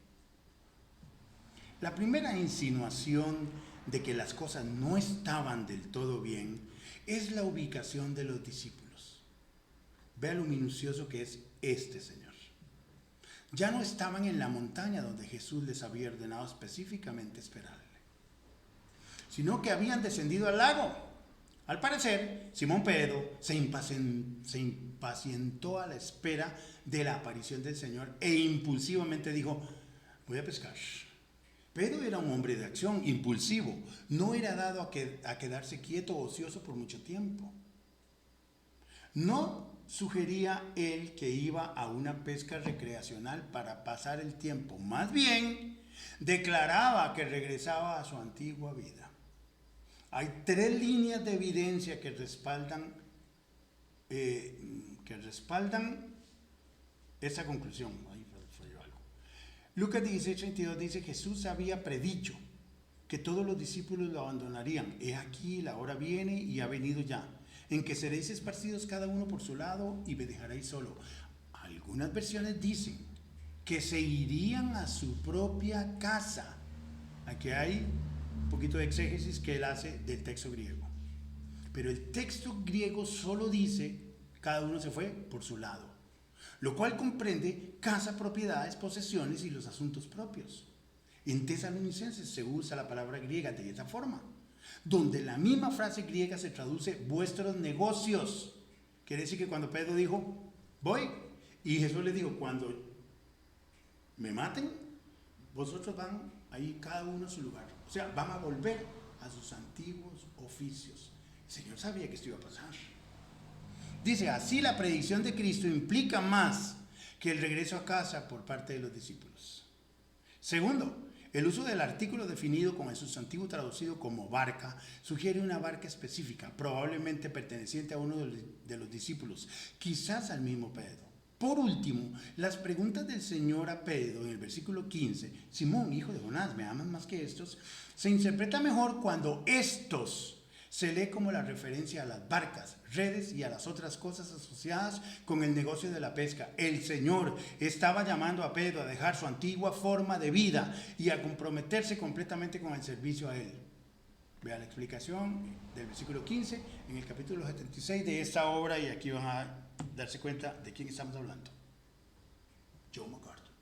La primera insinuación de que las cosas no estaban del todo bien es la ubicación de los discípulos. Vea lo minucioso que es este señor. Ya no estaban en la montaña donde Jesús les había ordenado específicamente esperarle, sino que habían descendido al lago. Al parecer, Simón Pedro se impacientó a la espera de la aparición del Señor e impulsivamente dijo, voy a pescar. Pedro era un hombre de acción, impulsivo, no era dado a quedarse quieto o ocioso por mucho tiempo. No sugería él que iba a una pesca recreacional para pasar el tiempo, más bien declaraba que regresaba a su antigua vida. Hay 3 líneas de evidencia que respaldan esa conclusión. Ahí falló algo. Lucas 16:32 dice, Jesús había predicho que todos los discípulos lo abandonarían. He aquí, la hora viene y ha venido ya, en que seréis esparcidos cada uno por su lado y me dejaréis solo. Algunas versiones dicen que se irían a su propia casa. Aquí hay un poquito de exégesis que él hace del texto griego. Pero el texto griego solo dice, cada uno se fue por su lado, lo cual comprende casa, propiedades, posesiones y los asuntos propios. En Tesalonicenses se usa la palabra griega de esa forma, donde la misma frase griega se traduce vuestros negocios. Quiere decir que cuando Pedro dijo, voy, y Jesús le dijo, cuando me maten, vosotros van ahí cada uno a su lugar. O sea, van a volver a sus antiguos oficios. El Señor sabía que esto iba a pasar. Dice, así la predicción de Cristo implica más que el regreso a casa por parte de los discípulos. Segundo, el uso del artículo definido con el sustantivo traducido como barca sugiere una barca específica, probablemente perteneciente a uno de los discípulos, quizás al mismo Pedro. Por último, las preguntas del Señor a Pedro en el versículo 15, Simón, hijo de Jonás, ¿me amas más que estos?, se interpreta mejor cuando estos se lee como la referencia a las barcas, redes y a las otras cosas asociadas con el negocio de la pesca. El Señor estaba llamando a Pedro a dejar su antigua forma de vida y a comprometerse completamente con el servicio a Él. Vea la explicación del versículo 15 en el capítulo 76 de esta obra y aquí van a darse cuenta de quién estamos hablando. John MacArthur.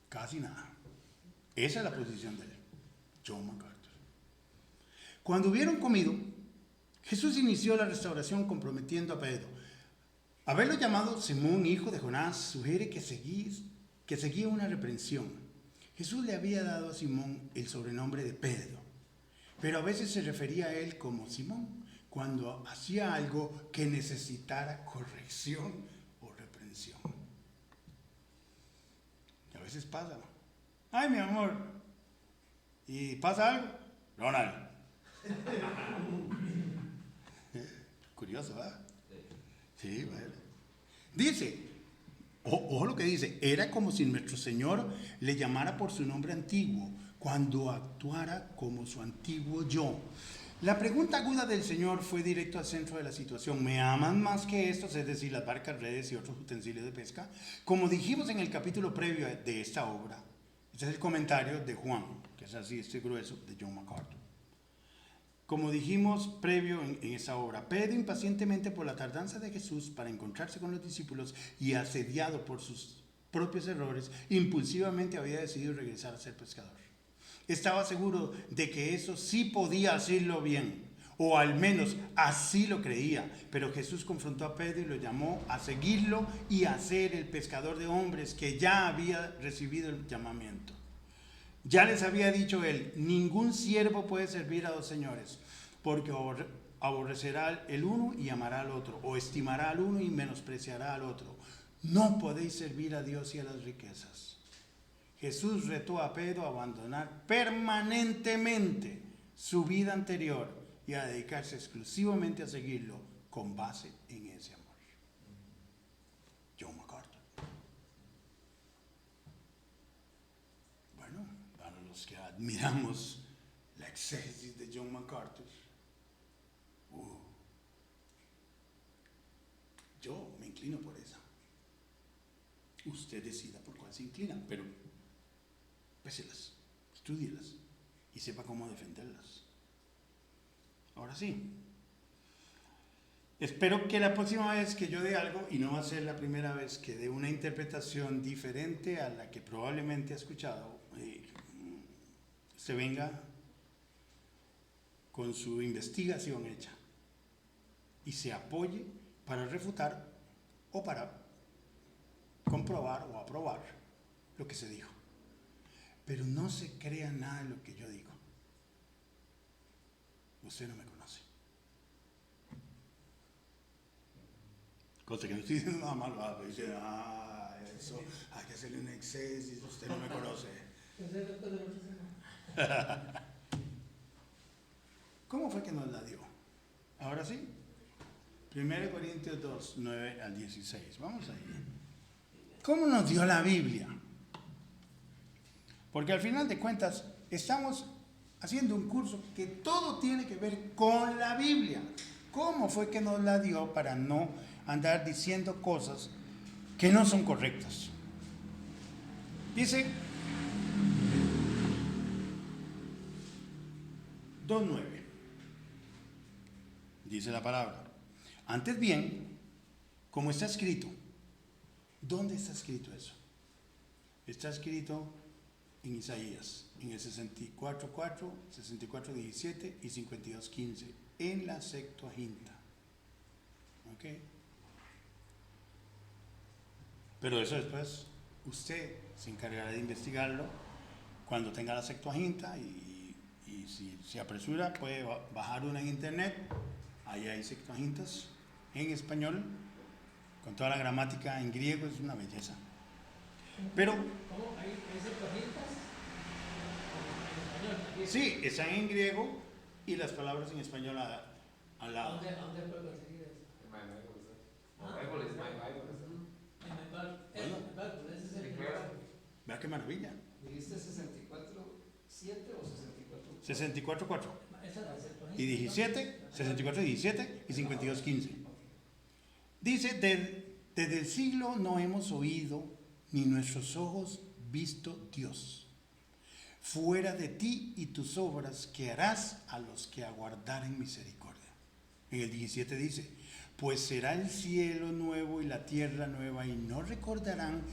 Casi nada. Esa es la posición de él. John MacArthur. Cuando hubieron comido, Jesús inició la restauración comprometiendo a Pedro. Haberlo llamado Simón, hijo de Jonás, sugiere que seguía una reprensión. Jesús le había dado a Simón el sobrenombre de Pedro, pero a veces se refería a él como Simón cuando hacía algo que necesitara corrección o reprensión. Y a veces pasa, ay mi amor, y pasa algo, Ronald. Curioso, ¿verdad? Sí, bueno. Dice, ojo lo que dice, era como si nuestro Señor le llamara por su nombre antiguo, cuando actuara como su antiguo yo. La pregunta aguda del Señor fue directo al centro de la situación. ¿Me aman más que estos, es decir, las barcas, redes y otros utensilios de pesca? Como dijimos en el capítulo previo de esta obra, este es el comentario de Juan, que es así, este grueso, de John MacArthur. Como dijimos previo en esa obra, Pedro, impacientemente por la tardanza de Jesús para encontrarse con los discípulos y asediado por sus propios errores, impulsivamente había decidido regresar a ser pescador. Estaba seguro de que eso sí podía hacerlo bien, o al menos así lo creía, pero Jesús confrontó a Pedro y lo llamó a seguirlo y a ser el pescador de hombres que ya había recibido el llamamiento. Ya les había dicho él, ningún siervo puede servir a dos señores, porque aborrecerá el uno y amará al otro, o estimará al uno y menospreciará al otro. No podéis servir a Dios y a las riquezas. Jesús retó a Pedro a abandonar permanentemente su vida anterior y a dedicarse exclusivamente a seguirlo con base en ese amor. John MacArthur. Bueno, para los que admiramos la exégesis de John MacArthur, yo me inclino por esa. Usted decida por cuál se inclina, pero péselas, estúdielas y sepa cómo defenderlas. Ahora sí, espero que la próxima vez que yo dé algo, y no va a ser la primera vez que dé una interpretación diferente a la que probablemente ha escuchado, se venga con su investigación hecha y se apoye para refutar o para comprobar o aprobar lo que se dijo. Pero no se crea nada de lo que yo digo. Usted no me conoce. Cosa que no estoy diciendo nada malo. Dice, eso, hay que hacerle un exceso, usted no me conoce. ¿Cómo fue que nos la dio? Ahora sí. 1 Corintios 2, 9 al 16. Vamos ahí. ¿Cómo nos dio la Biblia? Porque al final de cuentas estamos haciendo un curso que todo tiene que ver con la Biblia. ¿Cómo fue que nos la dio para no andar diciendo cosas que no son correctas? Dice 2:9. Dice la palabra. Antes bien, como está escrito. ¿Dónde está escrito eso? Está escrito en Isaías, en el 64:4, 64:17 y 52:15, en la Septuaginta. ¿Ok? Pero eso después usted se encargará de investigarlo cuando tenga la Septuaginta y si se apresura puede bajar una en internet. Ahí hay Septuagintas en español con toda la gramática en griego, es una belleza. Pero ¿Cómo? ¿Hay septuagintas? En español. sí, están en griego y las palabras en español al lado. ¿Dónde puedo conseguir eso? In my Bible, is it? Ah. My Bible is my Bible, is it? En el Bible. Bueno. Ese es el Sí, que claro. Vea qué maravilla. ¿Dijiste 64:7 o 64? 64:4 Esa es la septuaginta. y 17, 64:17 y 52:15. Dice, desde el siglo no hemos oído ni nuestros ojos visto Dios. Fuera de ti y tus obras que harás a los que aguardaren misericordia. En el 17 dice, pues será el cielo nuevo y la tierra nueva y no recordarán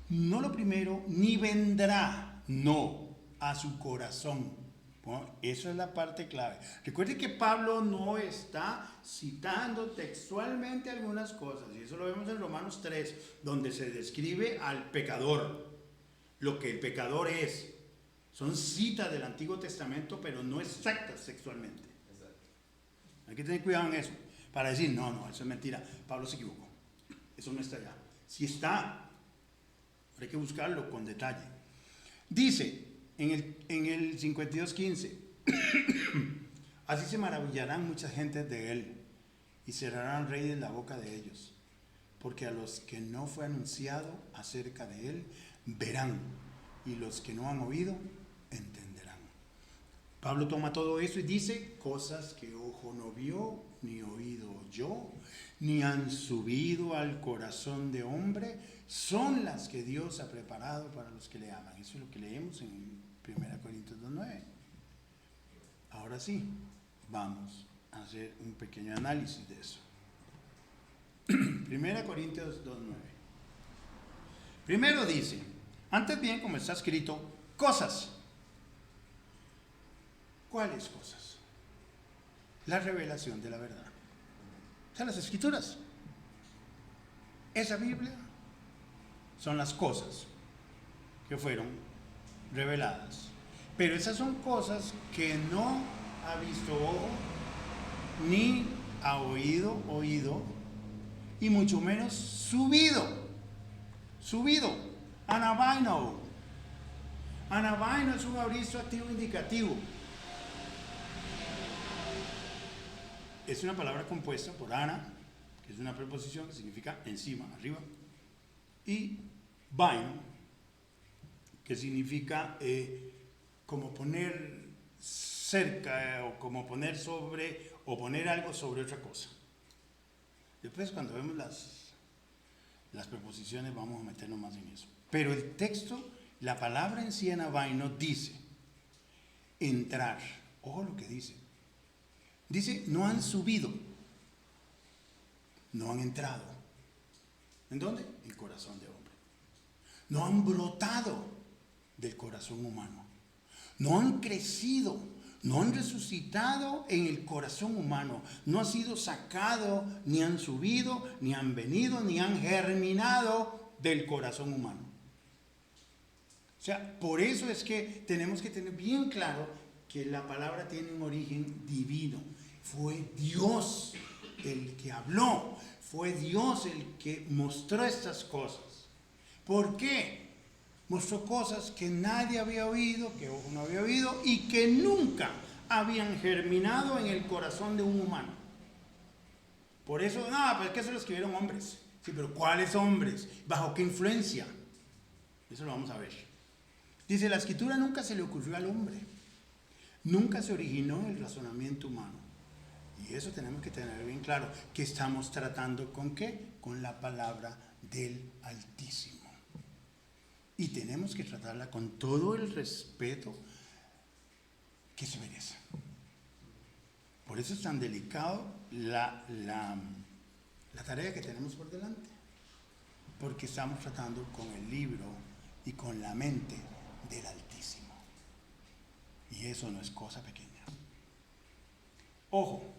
no lo primero ni vendrá, no, a su corazón. Bueno, eso es la parte clave. Recuerde que Pablo no está citando textualmente algunas cosas, y eso lo vemos en Romanos 3, donde se describe al pecador, lo que el pecador es. Son citas del Antiguo Testamento, pero no exactas textualmente. Exacto. Hay que tener cuidado en eso, para decir, no, eso es mentira, Pablo se equivocó. Eso no está allá. Sí está, pero hay que buscarlo con detalle. Dice, en el 52:15, así se maravillarán muchas gentes de él, y cerrarán reyes la boca de ellos, porque a los que no fue anunciado acerca de él, verán, y los que no han oído, entenderán. Pablo toma todo eso y dice, cosas que ojo no vio, ni oído oyó, ni han subido al corazón de hombre, son las que Dios ha preparado para los que le aman. Eso es lo que leemos en 1 Corintios 2:9. Ahora sí, vamos a hacer un pequeño análisis de eso. 1 Corintios 2:9. Primero dice, antes bien, como está escrito, cosas. ¿Cuáles cosas? La revelación de la verdad. O sea, las escrituras. Esa Biblia son las cosas que fueron reveladas. Pero esas son cosas que no ha visto ojo, ni ha oído, y mucho menos subido. Anabaino. Anabaino es un aorizo activo indicativo. Es una palabra compuesta por ana, que es una preposición que significa encima, arriba, y bain, que significa como poner cerca, o como poner sobre, o poner algo sobre otra cosa. Después, cuando vemos las preposiciones, vamos a meternos más en eso. Pero el texto, la palabra en sí, anabaino, dice entrar. Ojo lo que dice. Dice, no han subido, no han entrado. ¿En dónde? En el corazón de hombre. No han brotado del corazón humano. No han crecido, no han resucitado en el corazón humano. No han sido sacados, ni han subido, ni han venido, ni han germinado del corazón humano. O sea, por eso es que tenemos que tener bien claro que la palabra tiene un origen divino. Fue Dios el que habló, fue Dios el que mostró estas cosas. ¿Por qué? Mostró cosas que nadie había oído, que ojo no había oído, y que nunca habían germinado en el corazón de un humano. Por eso, pues es que eso lo escribieron hombres. Sí, pero ¿cuáles hombres? ¿Bajo qué influencia? Eso lo vamos a ver. Dice, la escritura nunca se le ocurrió al hombre. Nunca se originó en el razonamiento humano. Y eso tenemos que tener bien claro, que estamos tratando ¿con qué? Con la palabra del Altísimo. Y tenemos que tratarla con todo el respeto que se merece. Por eso es tan delicado la tarea que tenemos por delante. Porque estamos tratando con el libro y con la mente del Altísimo. Y eso no es cosa pequeña. Ojo.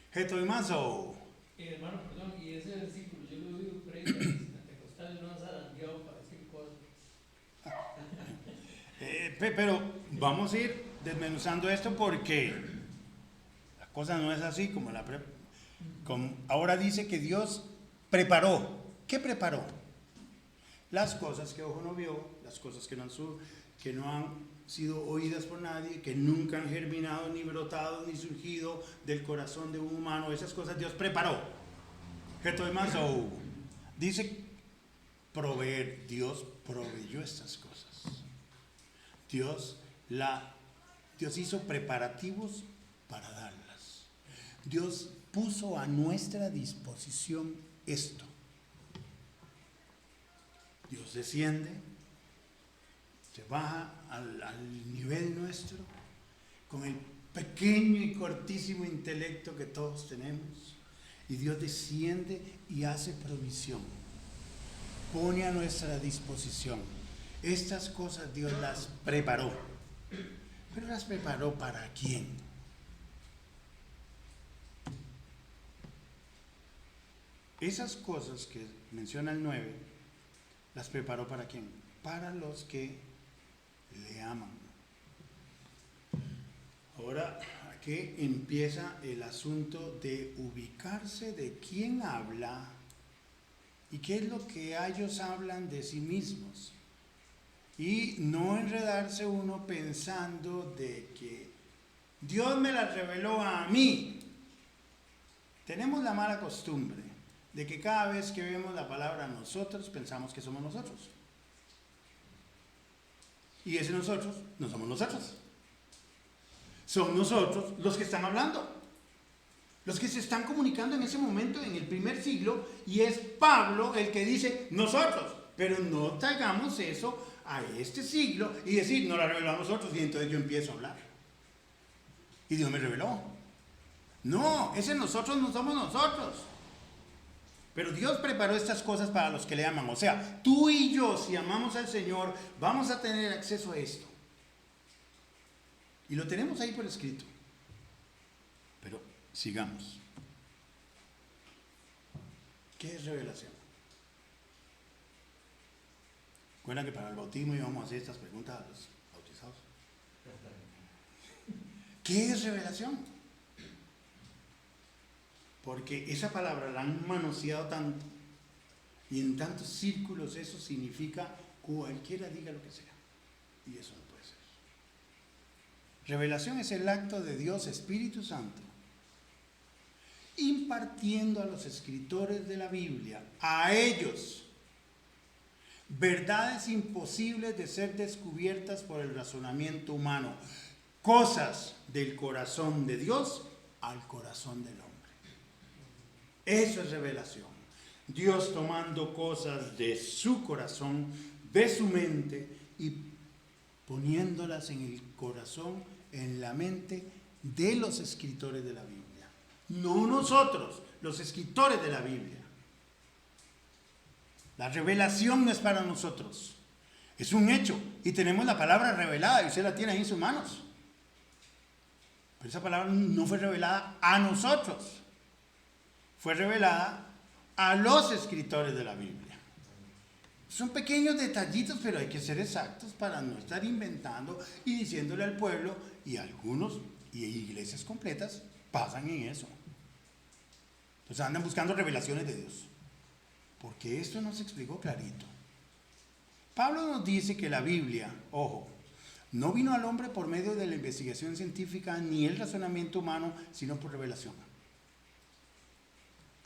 Getoimazo. Hermano, perdón, y ese versículo yo lo digo previo a los pentecostales, no han zarandeado para decir cosas. Pero vamos a ir desmenuzando esto porque la cosa no es así como ahora dice que Dios preparó. ¿Qué preparó? Las cosas que ojo no vio, las cosas que no han sido oídas por nadie, que nunca han germinado, ni brotado, ni surgido del corazón de un humano. Esas cosas Dios preparó. Dice proveer. Dios proveyó estas cosas. Dios hizo preparativos para darlas. Dios puso a nuestra disposición esto. Dios desciende, se baja al nivel nuestro, con el pequeño y cortísimo intelecto que todos tenemos, y Dios desciende y hace provisión, pone a nuestra disposición. Estas cosas Dios las preparó, pero las preparó ¿para quién? Esas cosas que menciona el 9, las preparó ¿para quién? Para los que le aman. Ahora, aquí empieza el asunto de ubicarse de quién habla y qué es lo que ellos hablan de sí mismos. Y no enredarse uno pensando de que Dios me las reveló a mí. Tenemos la mala costumbre de que cada vez que vemos la palabra nosotros, pensamos que somos nosotros. Y ese nosotros no somos nosotros. Son nosotros los que están hablando. Los que se están comunicando en ese momento, en el primer siglo, y es Pablo el que dice nosotros. Pero no traigamos eso a este siglo y decir, no la reveló a nosotros, y entonces yo empiezo a hablar. Y Dios me reveló. No, ese nosotros no somos nosotros. Pero Dios preparó estas cosas para los que le aman. O sea, tú y yo, si amamos al Señor, vamos a tener acceso a esto. Y lo tenemos ahí por escrito. Pero sigamos. ¿Qué es revelación? Recuerdan que para el bautismo íbamos a hacer estas preguntas a los bautizados. ¿Qué es revelación? Porque esa palabra la han manoseado tanto y en tantos círculos eso significa cualquiera diga lo que sea. Y eso no puede ser. Revelación es el acto de Dios Espíritu Santo impartiendo a los escritores de la Biblia, a ellos, verdades imposibles de ser descubiertas por el razonamiento humano, cosas del corazón de Dios al corazón del hombre. Eso es revelación. Dios tomando cosas de su corazón, de su mente, y poniéndolas en el corazón, en la mente de los escritores de la Biblia. No nosotros, los escritores de la Biblia. La revelación no es para nosotros. Es un hecho. Y tenemos la palabra revelada y usted la tiene ahí en sus manos. Pero esa palabra no fue revelada a nosotros. Fue revelada a los escritores de la Biblia. Son pequeños detallitos, pero hay que ser exactos para no estar inventando y diciéndole al pueblo, y algunos, y iglesias completas, pasan en eso. Entonces andan buscando revelaciones de Dios. Porque esto nos explicó clarito. Pablo nos dice que la Biblia, ojo, no vino al hombre por medio de la investigación científica ni el razonamiento humano, sino por revelación.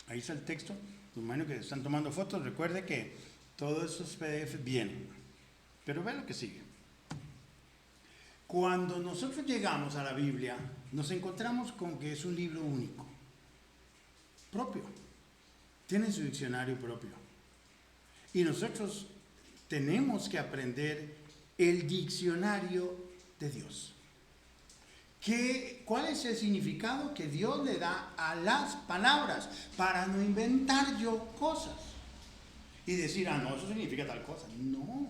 Ahí está el texto. Los hermanos que están tomando fotos, recuerde que todos esos PDF vienen. Pero vean lo que sigue. Cuando nosotros llegamos a la Biblia, nos encontramos con que es un libro único, propio. Tiene su diccionario propio. Y nosotros tenemos que aprender el diccionario de Dios. ¿Cuál es el significado que Dios le da a las palabras? Para no inventar yo cosas y decir, no, eso significa tal cosa. No,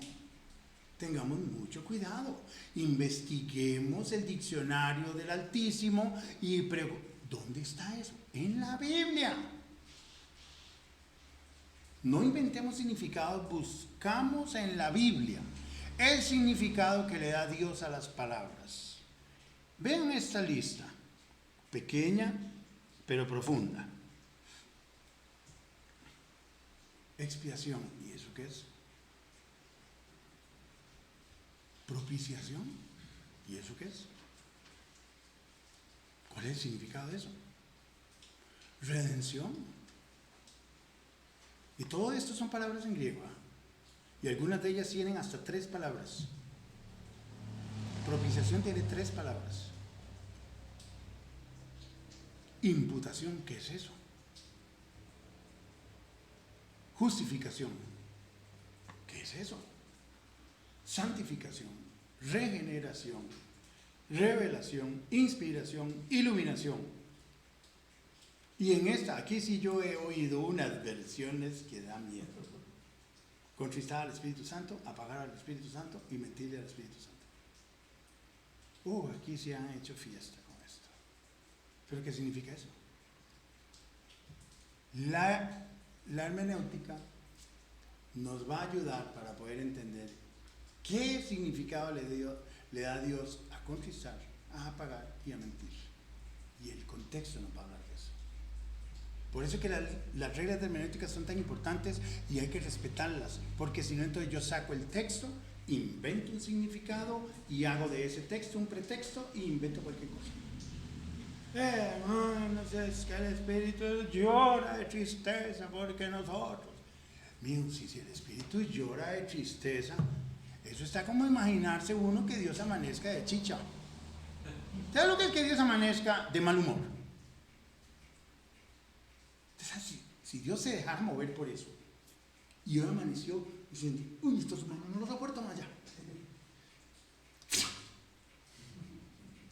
tengamos mucho cuidado. Investiguemos el diccionario del Altísimo y ¿dónde está eso? En la Biblia. No inventemos significados, buscamos en la Biblia el significado que le da Dios a las palabras. Vean esta lista, pequeña pero profunda. Expiación, ¿y eso qué es? Propiciación, ¿y eso qué es? ¿Cuál es el significado de eso? Redención. Y todo esto son palabras en griego, y algunas de ellas tienen hasta 3 palabras. Propiciación tiene 3 palabras. Imputación, ¿qué es eso? Justificación, ¿qué es eso? Santificación, regeneración, revelación, inspiración, iluminación. Y en esta, aquí sí yo he oído unas versiones que dan miedo. Contristar al Espíritu Santo, apagar al Espíritu Santo y mentirle al Espíritu Santo. Aquí se han hecho fiesta con esto. ¿Pero qué significa eso? La hermenéutica nos va a ayudar para poder entender qué significado le da Dios a contristar, a apagar y a mentir. Y el contexto nos va a hablar de eso. Por eso es que las reglas de hermenéutica son tan importantes y hay que respetarlas, porque si no, entonces yo saco el texto, invento un significado y hago de ese texto un pretexto y invento cualquier cosa. hermanos, es que el Espíritu llora de tristeza porque nosotros. Mío, si el Espíritu llora de tristeza, eso está como imaginarse uno que Dios amanezca de chicha. ¿Sabes lo que es que Dios amanezca de mal humor? Entonces, si Dios se dejara mover por eso, y hoy amaneció diciendo, uy, estos humanos no los soporto más allá.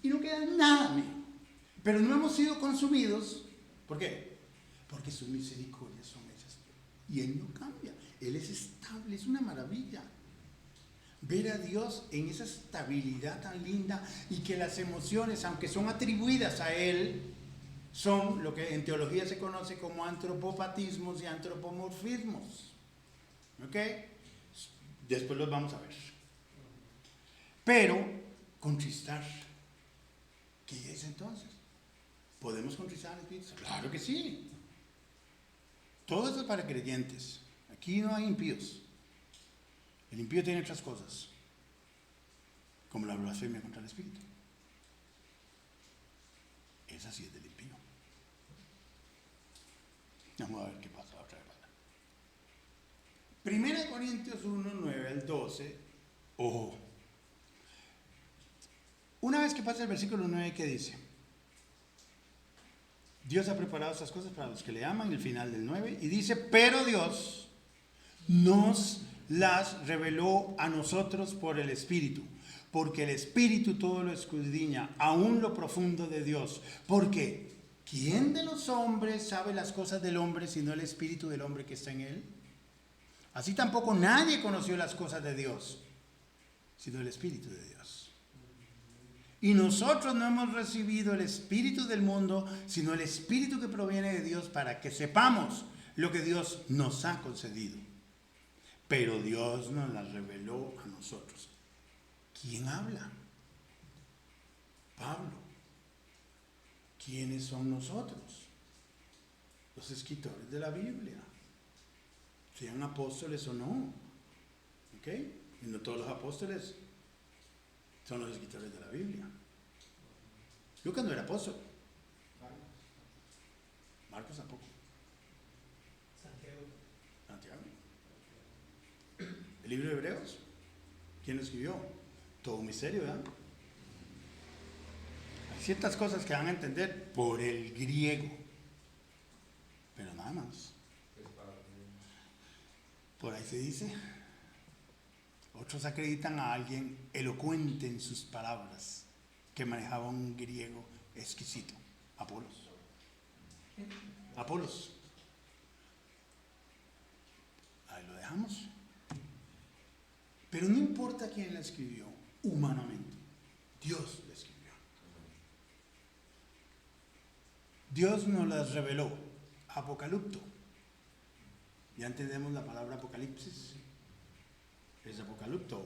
Y no queda nada, mío. Pero no hemos sido consumidos. ¿Por qué? Porque sus misericordias son hechas. Y Él no cambia. Él es estable, es una maravilla. Ver a Dios en esa estabilidad tan linda y que las emociones, aunque son atribuidas a Él, son lo que en teología se conoce como antropopatismos y antropomorfismos. ¿Ok? Después los vamos a ver. Pero, contristar. ¿Qué es entonces? ¿Podemos contristar al Espíritu? Claro que sí. Todo eso es para creyentes. Aquí no hay impíos. El impío tiene otras cosas, como la blasfemia contra el Espíritu. Esa sí es del impío. Vamos a ver qué pasa otra vez. 1 Corintios 1, 9 al 12. Ojo. Una vez que pasa el versículo 9, ¿qué dice? Dios ha preparado estas cosas para los que le aman, el final del 9, y dice, pero Dios nos las reveló a nosotros por el Espíritu, porque el Espíritu todo lo escudriña, aún lo profundo de Dios. Porque ¿quién de los hombres sabe las cosas del hombre sino el Espíritu del hombre que está en él? Así tampoco nadie conoció las cosas de Dios, sino el Espíritu de Dios. Y nosotros no hemos recibido el espíritu del mundo, sino el Espíritu que proviene de Dios, para que sepamos lo que Dios nos ha concedido. Pero Dios nos la reveló a nosotros. ¿Quién habla? Pablo. ¿Quiénes son nosotros? Los escritores de la Biblia. Sean apóstoles o no. ¿Ok? Y no todos los apóstoles son los escritores de la Biblia. Lucas no era apóstol. Marcos tampoco. Santiago. El libro de Hebreos, ¿quién lo escribió? Todo un misterio, ¿verdad? Hay ciertas cosas que van a entender por el griego, pero nada más. Por ahí se dice. Otros acreditan a alguien elocuente en sus palabras, que manejaba un griego exquisito. Apolos. Apolos. Ahí lo dejamos. Pero no importa quién la escribió humanamente. Dios la escribió. Dios nos las reveló. Apocalipto. Ya entendemos la palabra apocalipsis. Es apocalipto.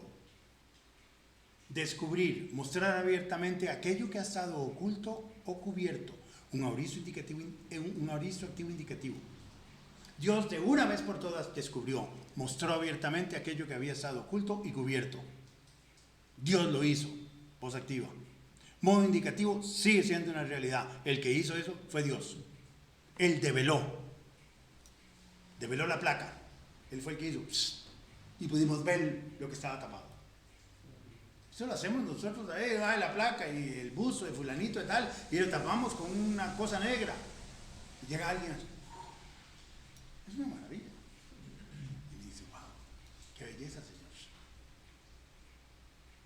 Descubrir, mostrar abiertamente aquello que ha estado oculto o cubierto. Un aurizo activo indicativo. Dios de una vez por todas descubrió, mostró abiertamente aquello que había estado oculto y cubierto. Dios lo hizo, voz activa. Modo indicativo, sigue siendo una realidad. El que hizo eso fue Dios. Él develó la placa. Él fue el que hizo. Y pudimos ver lo que estaba tapado. Eso lo hacemos nosotros, la placa y el buzo de fulanito y tal, y lo tapamos con una cosa negra. Y llega alguien así. Es una maravilla. Y dice, wow, qué belleza, Señor.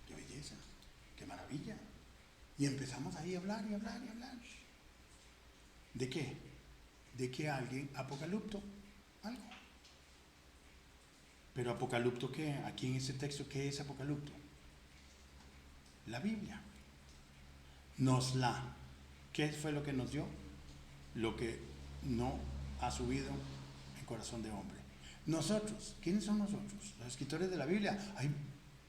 Qué belleza, qué maravilla. Y empezamos ahí a hablar y hablar y hablar. ¿De qué? De que alguien apocaliptó algo. Pero apocalipto, ¿qué? Aquí en ese texto, ¿qué es apocalipto? La Biblia. ¿Qué fue lo que nos dio? Lo que no ha subido en corazón de hombre. Nosotros, ¿quiénes son nosotros? Los escritores de la Biblia. Hay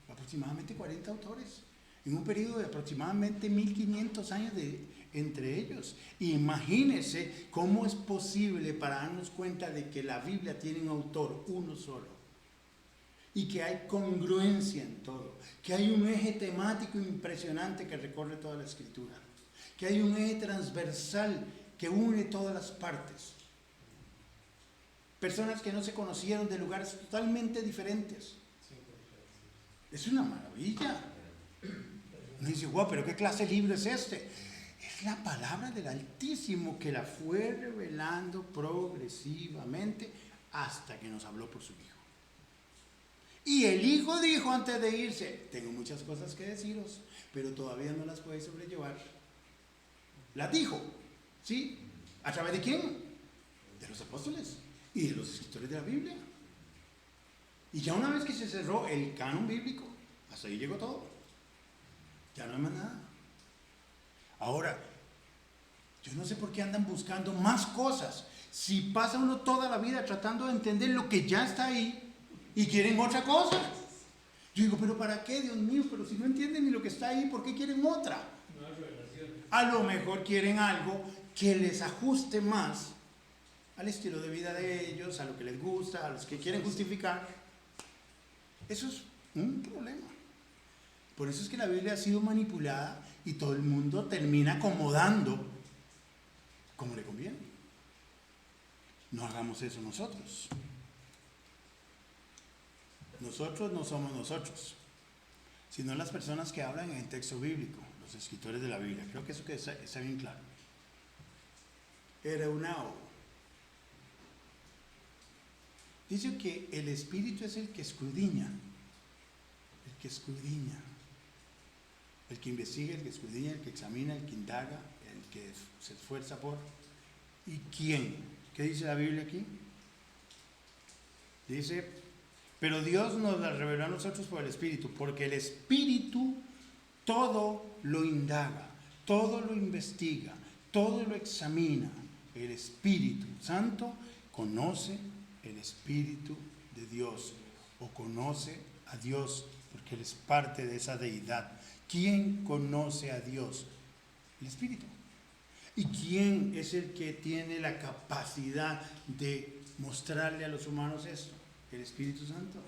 aproximadamente 40 autores, en un periodo de aproximadamente 1500 años entre ellos. Imagínense cómo es posible para darnos cuenta de que la Biblia tiene un autor, uno solo. Y que hay congruencia en todo, que hay un eje temático impresionante que recorre toda la escritura, que hay un eje transversal que une todas las partes. Personas que no se conocieron de lugares totalmente diferentes. Es una maravilla. Uno dice, wow, pero ¿qué clase de libro es este? Es la palabra del Altísimo que la fue revelando progresivamente hasta que nos habló por su Hijo. Y el Hijo dijo antes de irse, tengo muchas cosas que deciros, pero todavía no las podéis sobrellevar. Las dijo, ¿sí? ¿A través de quién? De los apóstoles y de los escritores de la Biblia. Y ya una vez que se cerró el canon bíblico, hasta ahí llegó todo. Ya no hay más nada. Ahora, yo no sé por qué andan buscando más cosas. Si pasa uno toda la vida tratando de entender lo que ya está ahí y quieren otra cosa. Yo digo, pero ¿para qué, Dios mío? Pero si no entienden ni lo que está ahí, ¿por qué quieren otra? No hay revelación. A lo mejor quieren algo que les ajuste más al estilo de vida de ellos, a lo que les gusta, a los que quieren justificar. Eso es un problema. Por eso es que la Biblia ha sido manipulada y todo el mundo termina acomodando como le conviene. No hagamos eso nosotros. Nosotros no somos nosotros, sino las personas que hablan en el texto bíblico, los escritores de la Biblia. Creo que eso que está bien claro. Ereunao. Dice que el Espíritu es el que escudriña, el que investiga, el que escudriña, el que examina, el que indaga, el que se esfuerza por. ¿Y quién? ¿Qué dice la Biblia aquí? Dice, pero Dios nos la reveló a nosotros por el Espíritu, porque el Espíritu todo lo indaga, todo lo investiga, todo lo examina. El Espíritu Santo conoce el Espíritu de Dios, o conoce a Dios, porque Él es parte de esa deidad. ¿Quién conoce a Dios? El Espíritu. ¿Y quién es el que tiene la capacidad de mostrarle a los humanos esto? El Espíritu Santo.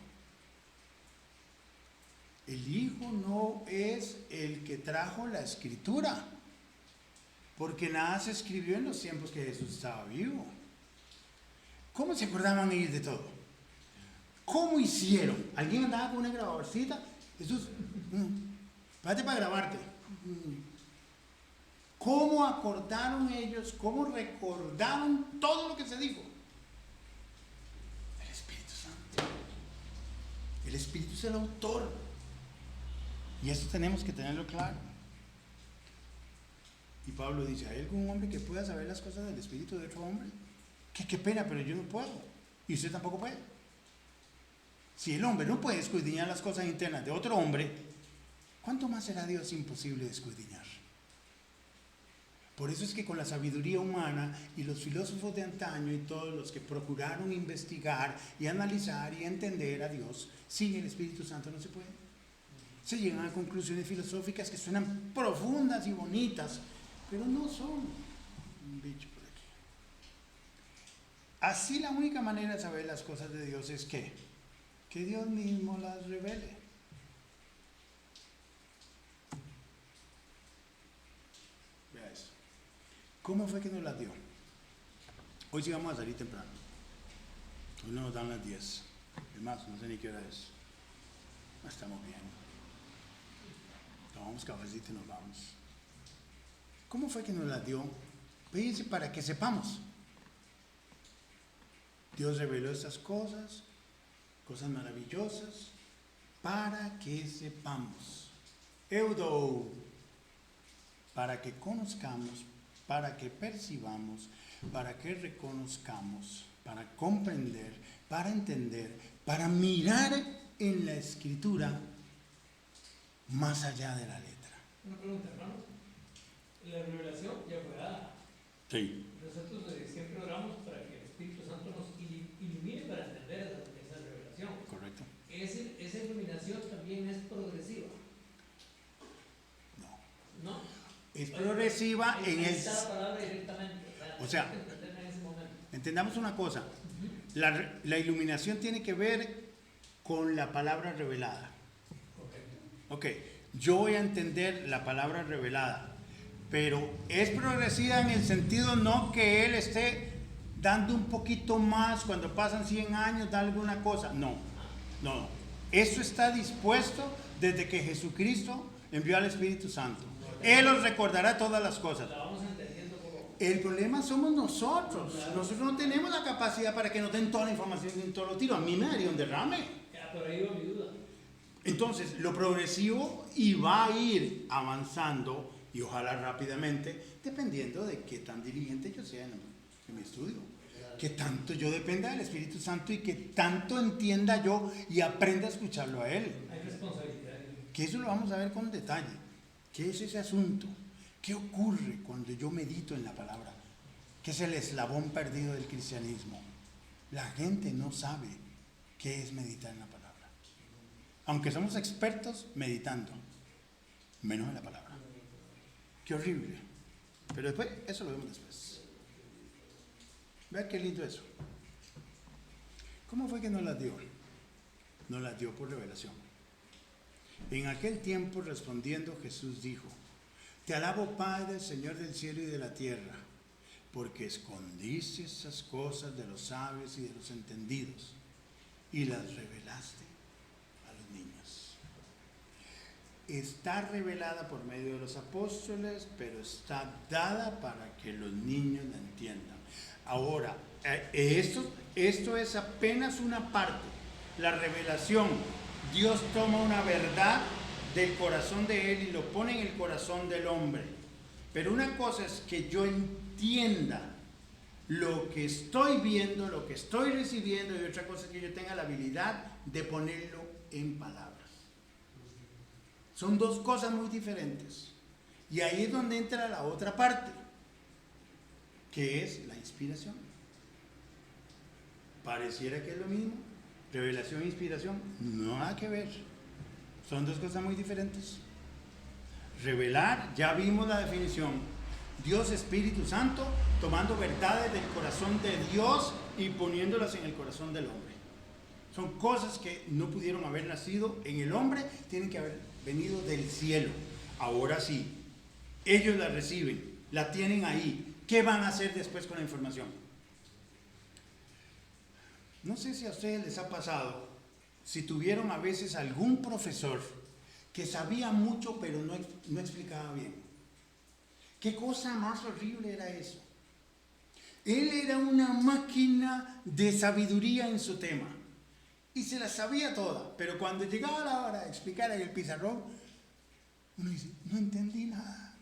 El Hijo no es el que trajo la Escritura, porque nada se escribió en los tiempos que Jesús estaba vivo. ¿Cómo se acordaban ellos de todo? ¿Cómo hicieron? ¿Alguien andaba con una grabadorcita? Jesús, párate para grabarte. ¿Cómo acordaron ellos? ¿Cómo recordaron todo lo que se dijo? El Espíritu Santo. El Espíritu es el autor. Y eso tenemos que tenerlo claro. Y Pablo dice, ¿hay algún hombre que pueda saber las cosas del espíritu de otro hombre? Qué pena, pero yo no puedo. Y usted tampoco puede. Si el hombre no puede escudriñar las cosas internas de otro hombre, ¿cuánto más será Dios imposible de escudriñar? Por eso es que con la sabiduría humana y los filósofos de antaño y todos los que procuraron investigar y analizar y entender a Dios, sin el Espíritu Santo no se puede. Se llegan a conclusiones filosóficas que suenan profundas y bonitas, pero no son un bicho por aquí. Así la única manera de saber las cosas de Dios es que Dios mismo las revele. Vea eso. ¿Cómo fue que nos las dio? Hoy sí vamos a salir temprano. Hoy no nos dan las 10. Es más, no sé ni qué hora es. Estamos bien. Tomamos cafecito y nos vamos. ¿Cómo fue que nos las dio? Fíjense, para que sepamos. Dios reveló estas cosas, cosas maravillosas, para que sepamos. Eudo, para que conozcamos, para que percibamos, para que reconozcamos, para comprender, para entender, para mirar en la Escritura más allá de la letra. Una pregunta, hermano. La revelación ya fue dada. Sí. Nosotros siempre oramos para que el Espíritu Santo nos ilumine para entender esa revelación. Correcto. Esa iluminación también es progresiva. No. ¿No? Es progresiva en el... Está la palabra directamente. O sea, hay que entenderla en ese momento. entendamos una cosa. La iluminación tiene que ver con la palabra revelada. Correcto. Ok, yo voy a entender la palabra revelada, pero es progresiva en el sentido no que Él esté dando un poquito más cuando pasan 100 años, da alguna cosa. No. Eso está dispuesto desde que Jesucristo envió al Espíritu Santo. Él os recordará todas las cosas. La vamos entendiendo como... El problema somos nosotros. Nosotros no tenemos la capacidad para que nos den toda la información en todos los tiros. A mí me daría un derrame. Por ahí va mi duda. Entonces, lo progresivo y va a ir avanzando, y ojalá rápidamente, dependiendo de qué tan diligente yo sea en mi estudio. Que tanto yo dependa del Espíritu Santo y que tanto entienda yo y aprenda a escucharlo a Él. Hay responsabilidad. Que eso lo vamos a ver con detalle. ¿Qué es ese asunto? ¿Qué ocurre cuando yo medito en la palabra? Que es el eslabón perdido del cristianismo. La gente no sabe qué es meditar en la palabra. Aunque somos expertos meditando, menos en la palabra. Qué horrible. Pero después, eso lo vemos después. Vean qué lindo eso. ¿Cómo fue que nos las dio? Nos las dio por revelación. En aquel tiempo, respondiendo, Jesús dijo: Te alabo, Padre, Señor del cielo y de la tierra, porque escondiste esas cosas de los sabios y de los entendidos y las revelaste a los niños. Está revelada por medio de los apóstoles, pero está dada para que los niños la entiendan. Ahora, esto es apenas una parte. La revelación, Dios toma una verdad del corazón de Él y lo pone en el corazón del hombre. Pero una cosa es que yo entienda lo que estoy viendo, lo que estoy recibiendo, y otra cosa es que yo tenga la habilidad de ponerlo en palabras. Son dos cosas muy diferentes. Y ahí es donde entra la otra parte, que es la inspiración. Pareciera que es lo mismo. Revelación e inspiración, no nada que ver. Son dos cosas muy diferentes. Revelar, ya vimos la definición. Dios Espíritu Santo tomando verdades del corazón de Dios y poniéndolas en el corazón del hombre. Son cosas que no pudieron haber nacido en el hombre, tienen que haber venido del cielo. Ahora sí, ellos la reciben, la tienen ahí. ¿Qué van a hacer después con la información? No sé si a ustedes les ha pasado, si tuvieron a veces algún profesor que sabía mucho pero no explicaba bien. ¿Qué cosa más horrible era eso? Él era una máquina de sabiduría en su tema y se la sabía toda, pero cuando llegaba la hora de explicar en el pizarrón, uno dice, no entendí nada.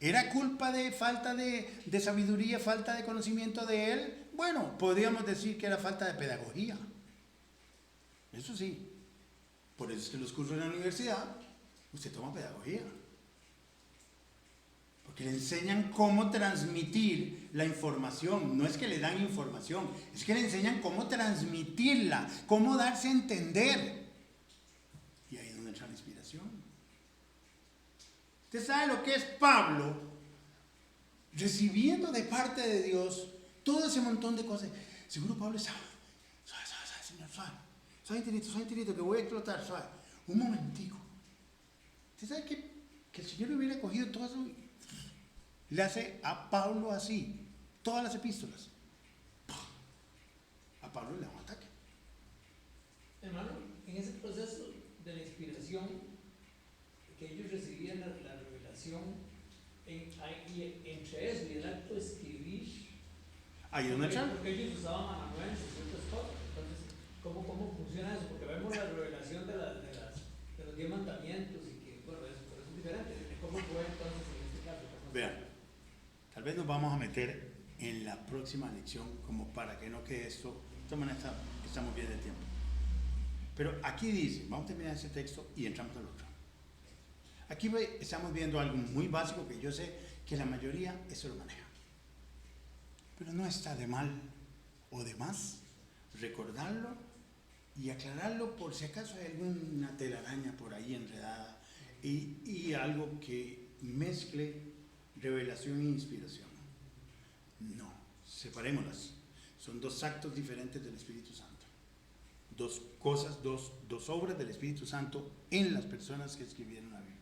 ¿Era culpa de falta de sabiduría, falta de conocimiento de él? Bueno, podríamos decir que era falta de pedagogía. Eso sí. Por eso es que los cursos de la universidad, usted toma pedagogía. Porque le enseñan cómo transmitir la información. No es que le dan información, es que le enseñan cómo transmitirla, cómo darse a entender. Y ahí es donde entra la inspiración. Usted sabe lo que es Pablo recibiendo de parte de Dios todo ese montón de cosas. Seguro Pablo estaba, suave, Señor, suave, tirito, que voy a explotar, suave. Un momentico. ¿Usted sabe que el Señor le hubiera cogido todo eso? Le hace a Pablo así, todas las epístolas. A Pablo le da un ataque. Hermano, en ese proceso de la inspiración, que ellos recibían la revelación, y entre eso y el acto de escribir, Ahí es donde entra. porque ellos usaban amanuenses y ciertas cosas. Entonces, ¿cómo funciona eso? Porque vemos la revelación de los 10 mandamientos y que, bueno, eso es diferente. ¿Cómo fue entonces en este caso? Vean, tal vez nos vamos a meter en la próxima lección como para que no quede esto. De esta manera estamos bien de tiempo. Pero aquí dice, vamos a terminar ese texto y entramos al otro. Aquí estamos viendo algo muy básico que yo sé que la mayoría eso lo maneja. Pero no está de mal o de más recordarlo y aclararlo por si acaso hay alguna telaraña por ahí enredada y algo que mezcle revelación e inspiración. No, separémoslas. Son dos actos diferentes del Espíritu Santo. Dos cosas, dos obras del Espíritu Santo en las personas que escribieron la Biblia.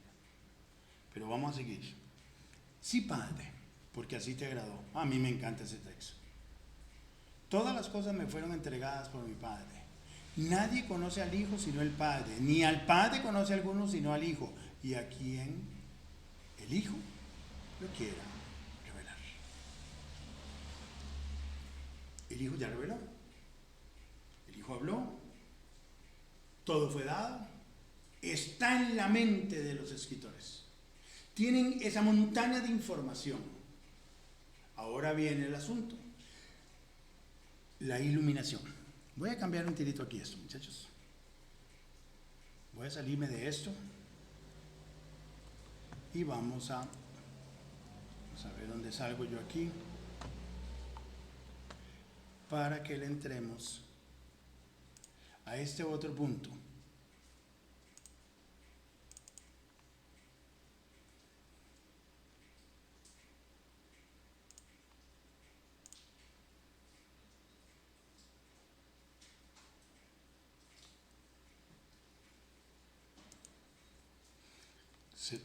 Pero vamos a seguir. Sí, Padre, porque así te agradó. A mí me encanta ese texto. Todas las cosas me fueron entregadas por mi Padre. Nadie conoce al Hijo sino el Padre, ni al Padre conoce a alguno sino al Hijo, y a quien el Hijo lo quiera revelar. El Hijo ya reveló, el Hijo habló, todo fue dado, está en la mente de los escritores. Tienen esa montaña de información. Ahora viene el asunto, la iluminación. Voy a cambiar un tirito aquí esto, muchachos. Voy a salirme de esto y vamos a ver dónde salgo yo aquí para que le entremos a este otro punto.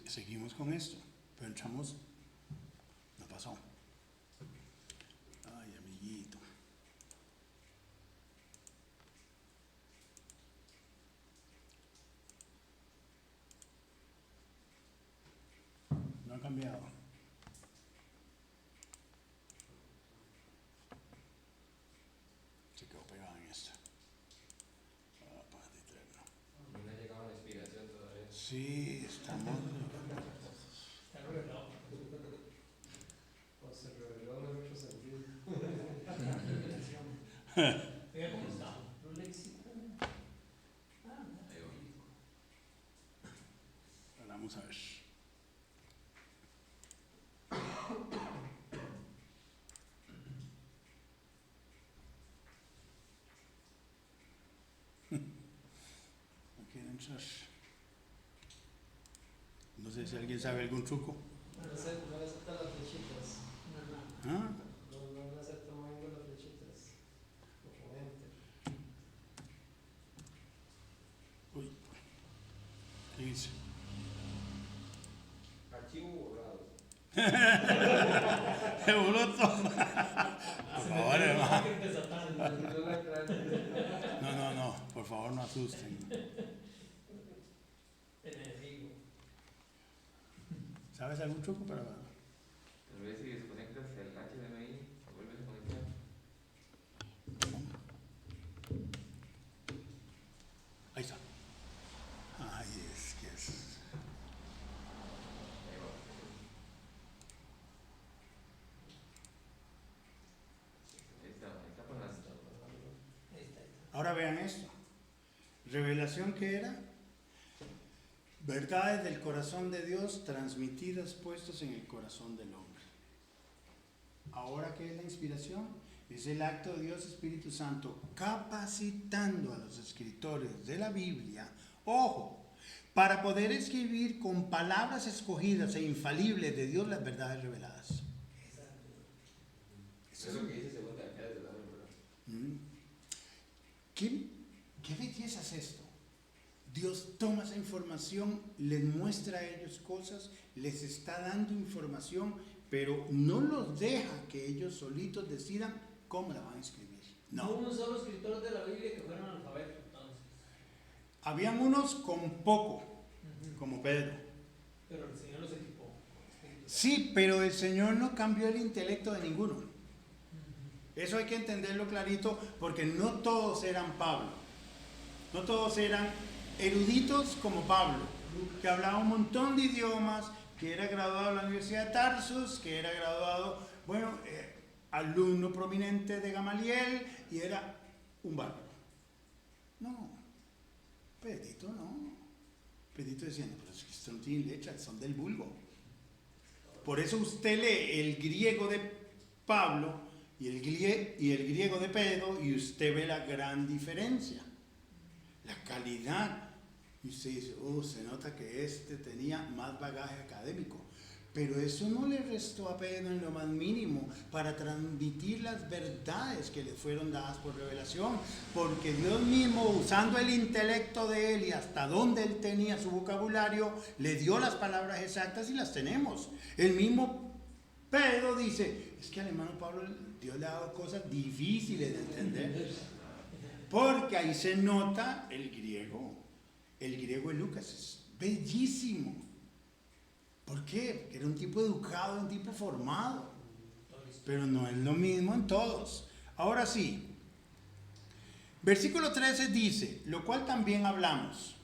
Seguimos con esto, pero entramos, no pasó. Ay, amiguito. No ha cambiado. Se quedó pegado en esto. Ah, Padre eterno. No le ha llegado la inspiración todavía. Sí, estamos. Está revelado. O se reveló en otro sentido. Vea cómo está. Lo léxico. Ahí va. Vamos a ver. No quiero entrar. No sé si alguien sabe algún truco. No le acepta las flechitas. ¿Ah? No le acepta moviendo las flechitas. Oponente. Uy. ¿Qué dice? Archivo borrado. ¡Qué bruto! Por favor, hermano. No, por favor no asusten. Enemigo. ¿Sabes algún truco para...? Tal vez si desconectas el HDMI, vuelves a conectar. Ahí está. Ay, es que es... Ahí va. Ahí está con las... Ahí está. Ahora vean esto. Revelación que era verdades del corazón de Dios transmitidas, puestos en el corazón del hombre. Ahora, ¿qué es la inspiración? Es el acto de Dios Espíritu Santo capacitando a los escritores de la Biblia, ojo, para poder escribir con palabras escogidas e infalibles de Dios las verdades reveladas. Eso es lo que dice segunda de Pedro, ¿verdad? ¿Qué belleza es esto? Dios toma esa información, les muestra a ellos cosas, les está dando información, pero no los deja que ellos solitos decidan cómo la van a escribir. No No. unos solo escritores de la Biblia que fueron analfabetos, entonces. Habían unos con poco, como Pedro. Pero el Señor los equipó. Sí, pero el Señor no cambió el intelecto de ninguno. Eso hay que entenderlo clarito, porque no todos eran Pablo. No todos eran eruditos como Pablo, que hablaba un montón de idiomas, que era graduado de la Universidad de Tarsus, que era graduado, alumno prominente de Gamaliel, y era un bárbaro. No, Pedrito no. Pedrito diciendo, pero es que esto no tiene letra, son del vulgo. Por eso usted lee el griego de Pablo y el griego de Pedro, y usted ve la gran diferencia, la calidad. Y usted dice, se nota que este tenía más bagaje académico. Pero eso no le restó a Pedro en lo más mínimo para transmitir las verdades que le fueron dadas por revelación, porque Dios mismo, usando el intelecto de él y hasta donde él tenía su vocabulario, le dio las palabras exactas y las tenemos. El mismo Pedro dice, es que al hermano Pablo Dios le ha dado cosas difíciles de entender, porque ahí se nota el griego de Lucas es bellísimo. ¿Por qué? Porque era un tipo educado, un tipo formado. Pero no es lo mismo en todos. Ahora sí, versículo 13 dice, lo cual también hablamos,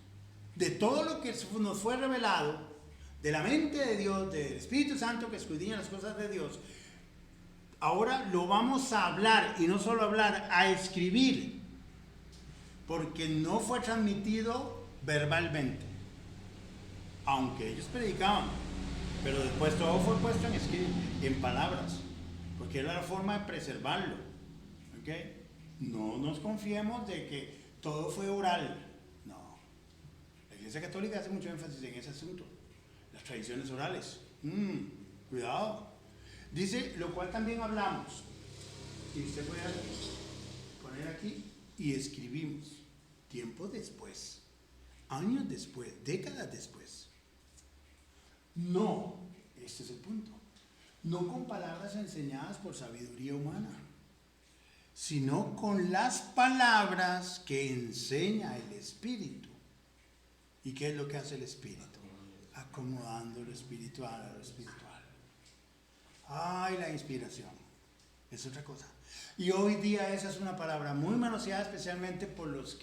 de todo lo que nos fue revelado, de la mente de Dios, del Espíritu Santo que escudriña las cosas de Dios. Ahora lo vamos a hablar, y no solo hablar, a escribir, porque no fue transmitido verbalmente, aunque ellos predicaban. Pero después todo fue puesto en escrito, en palabras, porque era la forma de preservarlo. ¿Okay? No nos confiemos de que todo fue oral. No. La Iglesia Católica hace mucho énfasis en ese asunto. Las tradiciones orales. Cuidado. Dice, lo cual también hablamos. Y usted puede poner aquí, y escribimos. Tiempo después, años después, décadas después. No, este es el punto, no con palabras enseñadas por sabiduría humana, sino con las palabras que enseña el Espíritu. ¿Y qué es lo que hace el Espíritu? Acomodando lo espiritual a lo espiritual. Ay, la inspiración es otra cosa. Y hoy día esa es una palabra muy manoseada, especialmente por los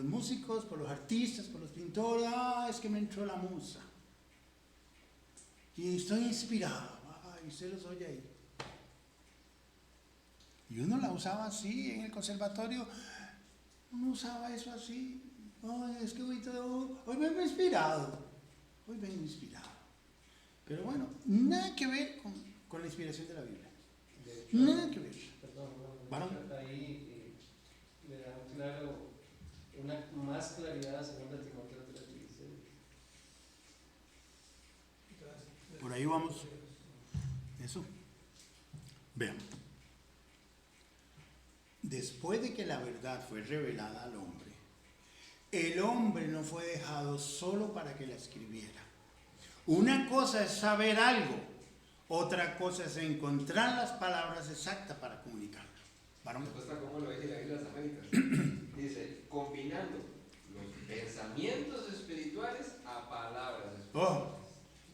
músicos, por los artistas, por los pintores. Es que me entró la musa. Y estoy inspirado. Y usted los oye ahí. Y uno la usaba así en el conservatorio. Uno usaba eso así. Es que hoy vengo inspirado. Hoy vengo inspirado. Pero bueno, nada que ver con la inspiración de la Biblia. De hecho, Nada que ver. perdón, ¿Varón? ahí le da más claridad a 2 Timoteo 3:16. Por ahí vamos. Eso. Vean. Después de que la verdad fue revelada al hombre, el hombre no fue dejado solo para que la escribiera. Una cosa es saber algo, otra cosa es encontrar las palabras exactas para comunicarlo. ¿Varón? Me gusta cómo lo dice la Biblia de las Américas. Dice, combinando los pensamientos espirituales a palabras espirituales.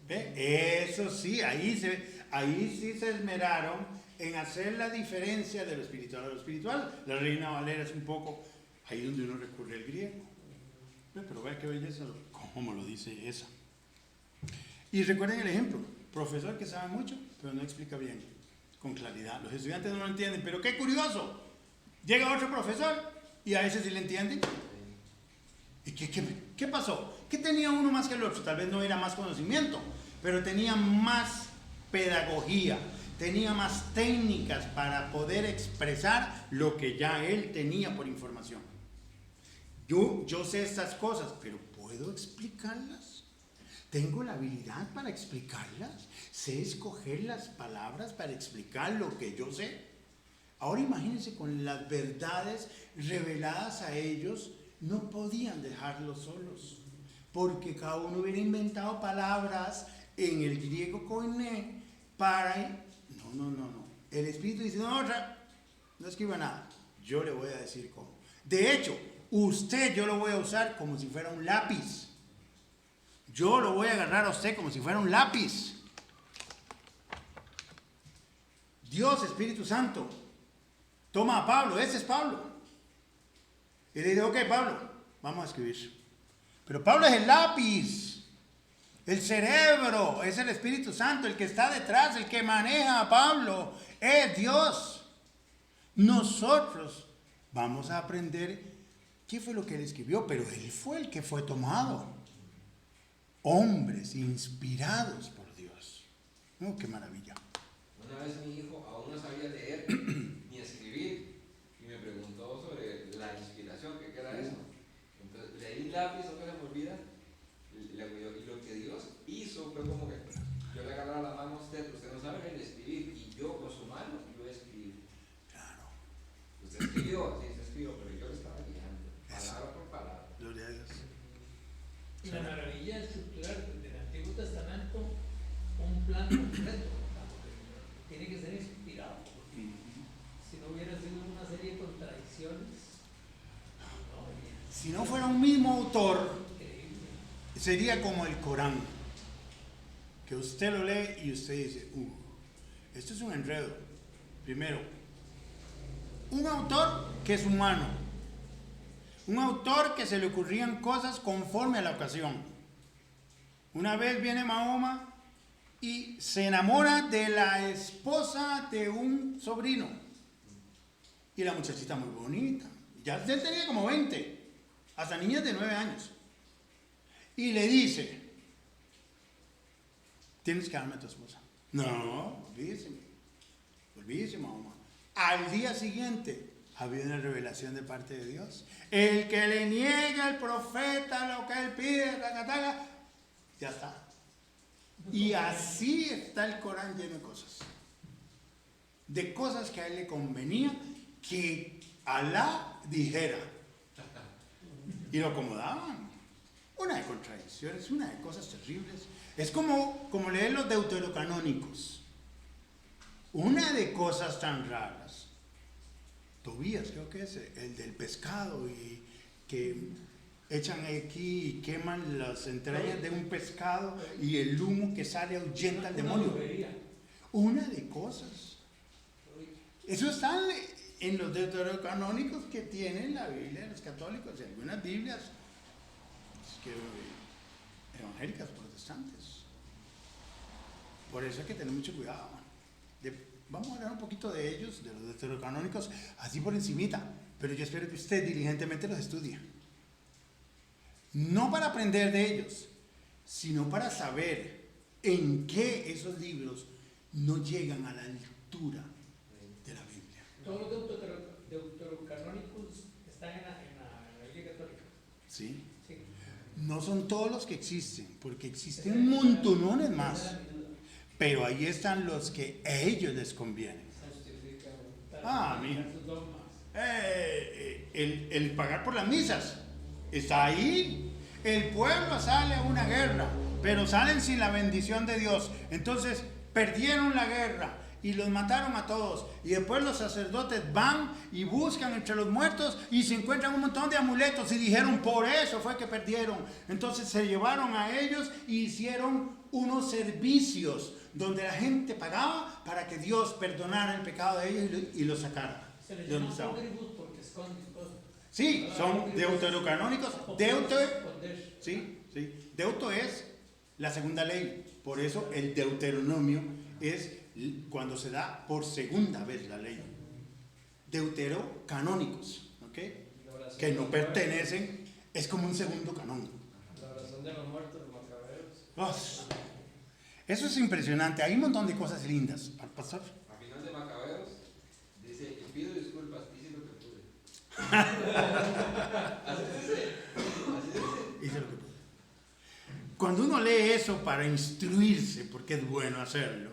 Eso sí, ahí sí se esmeraron en hacer la diferencia de lo espiritual a lo espiritual. La Reina Valera es un poco ahí donde uno recurre al griego. Pero vea qué belleza, cómo lo dice esa. Y recuerden el ejemplo, profesor que sabe mucho, pero no explica bien, con claridad. Los estudiantes no lo entienden, pero qué curioso. Llega otro profesor y a ese sí le entienden. ¿Y qué pasó? ¿Qué tenía uno más que el otro? Tal vez no era más conocimiento, pero tenía más pedagogía, tenía más técnicas para poder expresar lo que ya él tenía por información. Yo sé estas cosas, pero ¿puedo explicarlas? ¿Tengo la habilidad para explicarlas? ¿Sé escoger las palabras para explicar lo que yo sé? Ahora imagínense con las verdades reveladas a ellos, no podían dejarlos solos, porque cada uno hubiera inventado palabras en el griego koiné para... No. El Espíritu dice, no escriba nada, yo le voy a decir cómo. De hecho, yo lo voy a usar como si fuera un lápiz. Yo lo voy a agarrar a usted como si fuera un lápiz. Dios, Espíritu Santo, toma a Pablo, ese es Pablo. Y le dice, ok, Pablo, vamos a escribir. Pero Pablo es el lápiz, el cerebro, es el Espíritu Santo, el que está detrás, el que maneja a Pablo, es Dios. Nosotros vamos a aprender qué fue lo que él escribió, pero él fue el que fue tomado. Hombres inspirados por Dios. Oh, qué maravilla. Una vez mi hijo aún no sabía leer ni escribir y me preguntó sobre la inspiración, ¿qué era eso? Entonces leí un lápiz, no se me olvida, y lo que Dios hizo fue como que yo le agarré plan completo, ¿verdad? Porque tiene que ser inspirado, porque si no hubiera sido una serie de contradicciones, no, Si no fuera un mismo autor, increíble. sería como el Corán, que usted lo lee y usted dice, esto es un enredo. Primero, un autor que es humano, un autor que se le ocurrían cosas conforme a la ocasión. Una vez viene Mahoma y se enamora de la esposa de un sobrino, y la muchachita muy bonita, ya él tenía como 20, hasta niñas de 9 años, y le dice, tienes que darme a tu esposa. No, olvídese, Mahoma. Al día siguiente había una revelación de parte de Dios. El que le niega al profeta lo que él pide, ya está. Y así está el Corán lleno de cosas. De cosas que a él le convenía que Alá dijera. Y lo acomodaban. Una de contradicciones, una de cosas terribles. Es como leer los deuterocanónicos. Una de cosas tan raras. Tobías, creo que es el del pescado, y que echan aquí y queman las entrañas de un pescado y el humo que sale ahuyenta al demonio. Una de cosas. Eso está en los deuterocanónicos que tienen la Biblia de los católicos y algunas Biblias evangélicas protestantes. Por eso hay que tener mucho cuidado. Vamos a hablar un poquito de ellos, de los deuterocanónicos, así por encimita, pero yo espero que usted diligentemente los estudie. No para aprender de ellos, sino para saber en qué esos libros no llegan a la altura de la Biblia. Todos los deuterocanónicos están en la Biblia católica. ¿Sí? Sí. No son todos los que existen, porque existen montones más. Pero ahí están los que a ellos les convienen. Mija. El pagar por las misas está ahí. El pueblo sale a una guerra, pero salen sin la bendición de Dios. Entonces perdieron la guerra y los mataron a todos. Y después los sacerdotes van y buscan entre los muertos y se encuentran un montón de amuletos y dijeron, por eso fue que perdieron. Entonces se llevaron a ellos y hicieron unos servicios donde la gente pagaba para que Dios perdonara el pecado de ellos y los sacara. Se les llama apócrifos porque esconden cosas. Sí, son deuterocanónicos. Sí. Deuto es la segunda ley. Por eso el Deuteronomio es cuando se da por segunda vez la ley. Deuterocanónicos, ¿ok? Que no pertenecen, es como un segundo canón. La oración de los muertos, los macabeos. Eso es impresionante. Hay un montón de cosas lindas. Pastor. A final de Macabeos dice, y pido disculpas, hice lo que pude. Así dice. Hice lo que pude. Cuando uno lee eso para instruirse, porque es bueno hacerlo,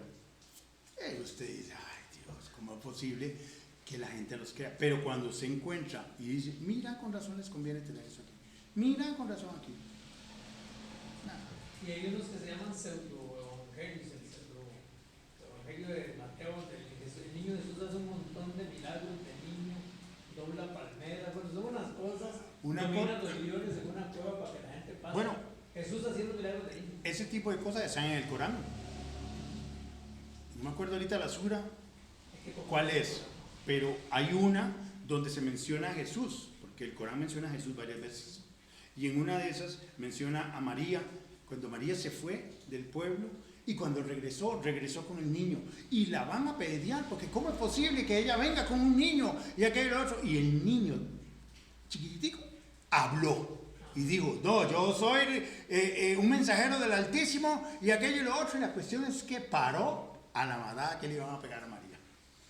usted dice, ay Dios, ¿cómo es posible que la gente los crea? Pero cuando se encuentra y dice, mira, con razón les conviene tener eso aquí. Mira, con razón aquí. Nada. Y hay unos que se llaman pseudo-evangelios, el evangelio de Mateo, el niño Jesús hace un montón de milagros de niño, dobla palmeras, bueno, son unas cosas, domina los libros en una cueva para que la gente pase. Bueno, Jesús haciendo milagros de niño. ese tipo de cosas están en el Corán. No me acuerdo ahorita la sura, cuál es, pero hay una donde se menciona a Jesús, porque el Corán menciona a Jesús varias veces. Y en una de esas menciona a María, cuando María se fue del pueblo y cuando regresó con el niño. Y la van a apedrear, porque ¿cómo es posible que ella venga con un niño y aquel otro? Y el niño, chiquitico, habló. Y dijo, no, yo soy un mensajero del Altísimo y aquello y lo otro. Y la cuestión es que paró a la madada que le iban a pegar a María.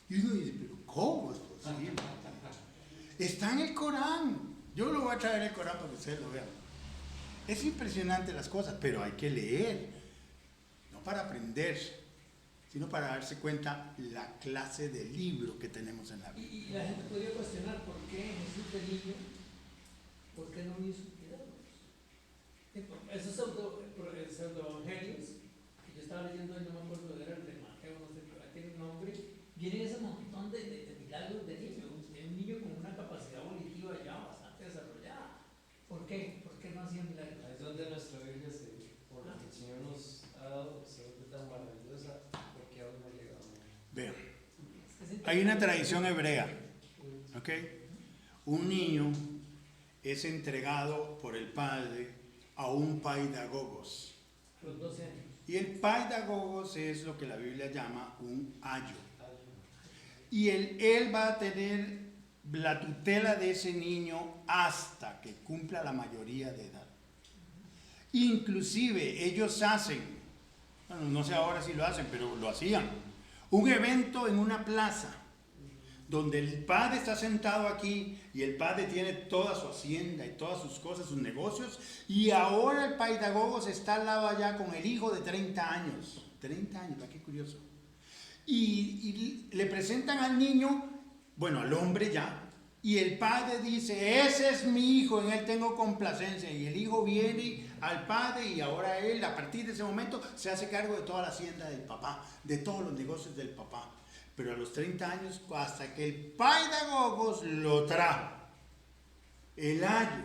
Y uno dice, pero ¿cómo es posible? Está en el Corán. Yo lo voy a traer el Corán para que ustedes lo vean. Es impresionante las cosas, pero hay que leer. No para aprender, sino para darse cuenta la clase de libro que tenemos en la Biblia. Y la gente podría cuestionar por qué Jesús de niño, por qué no hizo milagros. Esos pseudo-evangelios que yo estaba leyendo, no me acuerdo Hay una tradición hebrea, ¿ok? Un niño es entregado por el padre a un paidagogos. A los 12 años. Y el paidagogos es lo que la Biblia llama un ayo. Y él va a tener la tutela de ese niño hasta que cumpla la mayoría de edad. Inclusive ellos hacen, bueno, no sé ahora si lo hacen, pero lo hacían, un evento en una plaza donde el padre está sentado aquí y el padre tiene toda su hacienda y todas sus cosas, sus negocios, y ahora el paidagogos está al lado allá con el hijo de 30 años. 30 años, qué curioso. Y le presentan al niño, bueno, al hombre ya, y el padre dice, ese es mi hijo, en él tengo complacencia. Y el hijo viene al padre y ahora él, a partir de ese momento, se hace cargo de toda la hacienda del papá, de todos los negocios del papá. Pero a los 30 años, hasta que el paidagogos lo trajo, el ayo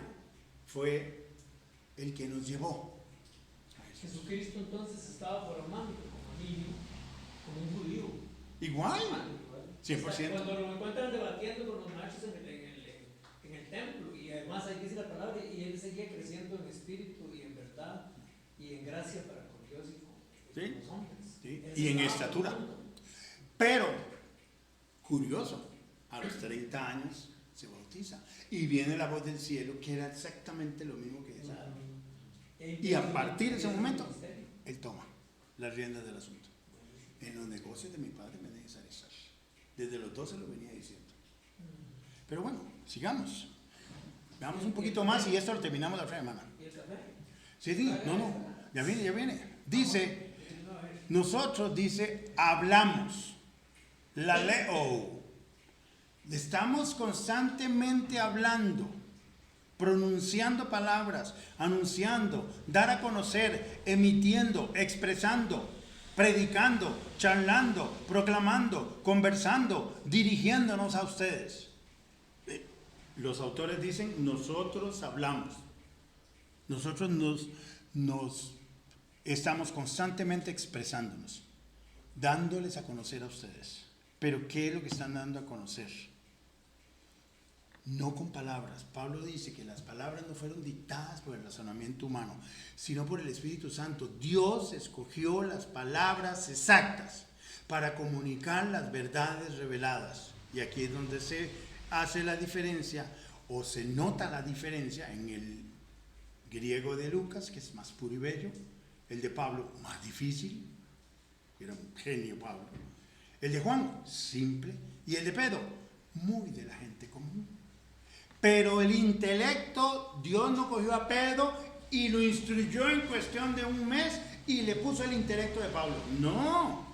fue el que nos llevó. Jesucristo entonces estaba formando como niño, como un judío. Igual, O sea, 100%. cuando lo encuentran debatiendo con los machos en el templo, y además ahí dice la palabra, y él seguía creciendo en espíritu y en verdad y en gracia para con Dios y con los hombres. Sí, Él y en estaba estatura. formando. Pero, curioso, a los 30 años se bautiza. Y viene la voz del cielo, que era exactamente lo mismo que esa. Claro. Y a partir de ese momento, ministerio. él toma las riendas del asunto. En los negocios de mi padre me es necesario estar. Desde los 12 lo venía diciendo. Pero bueno, sigamos. Veamos un poquito más y esto lo terminamos la otra semana. ¿Y el café? Sí, no, ya viene. Dice, nosotros, dice, hablamos. La leo. Estamos constantemente hablando, pronunciando palabras, anunciando, dar a conocer, emitiendo, expresando, predicando, charlando, proclamando, conversando, dirigiéndonos a ustedes. Los autores dicen, nosotros hablamos. Nosotros nos estamos constantemente expresándonos, dándoles a conocer a ustedes. Pero ¿qué es lo que están dando a conocer? No con palabras. Pablo dice que las palabras no fueron dictadas por el razonamiento humano, sino por el Espíritu Santo. Dios escogió las palabras exactas para comunicar las verdades reveladas. Y aquí es donde se hace la diferencia, o se nota la diferencia en el griego de Lucas, que es más puro y bello, el de Pablo más difícil, era un genio Pablo, el de Juan simple, y el de Pedro muy de la gente común. Pero el intelecto, Dios no cogió a Pedro y lo instruyó en cuestión de un mes y le puso el intelecto de Pablo. No,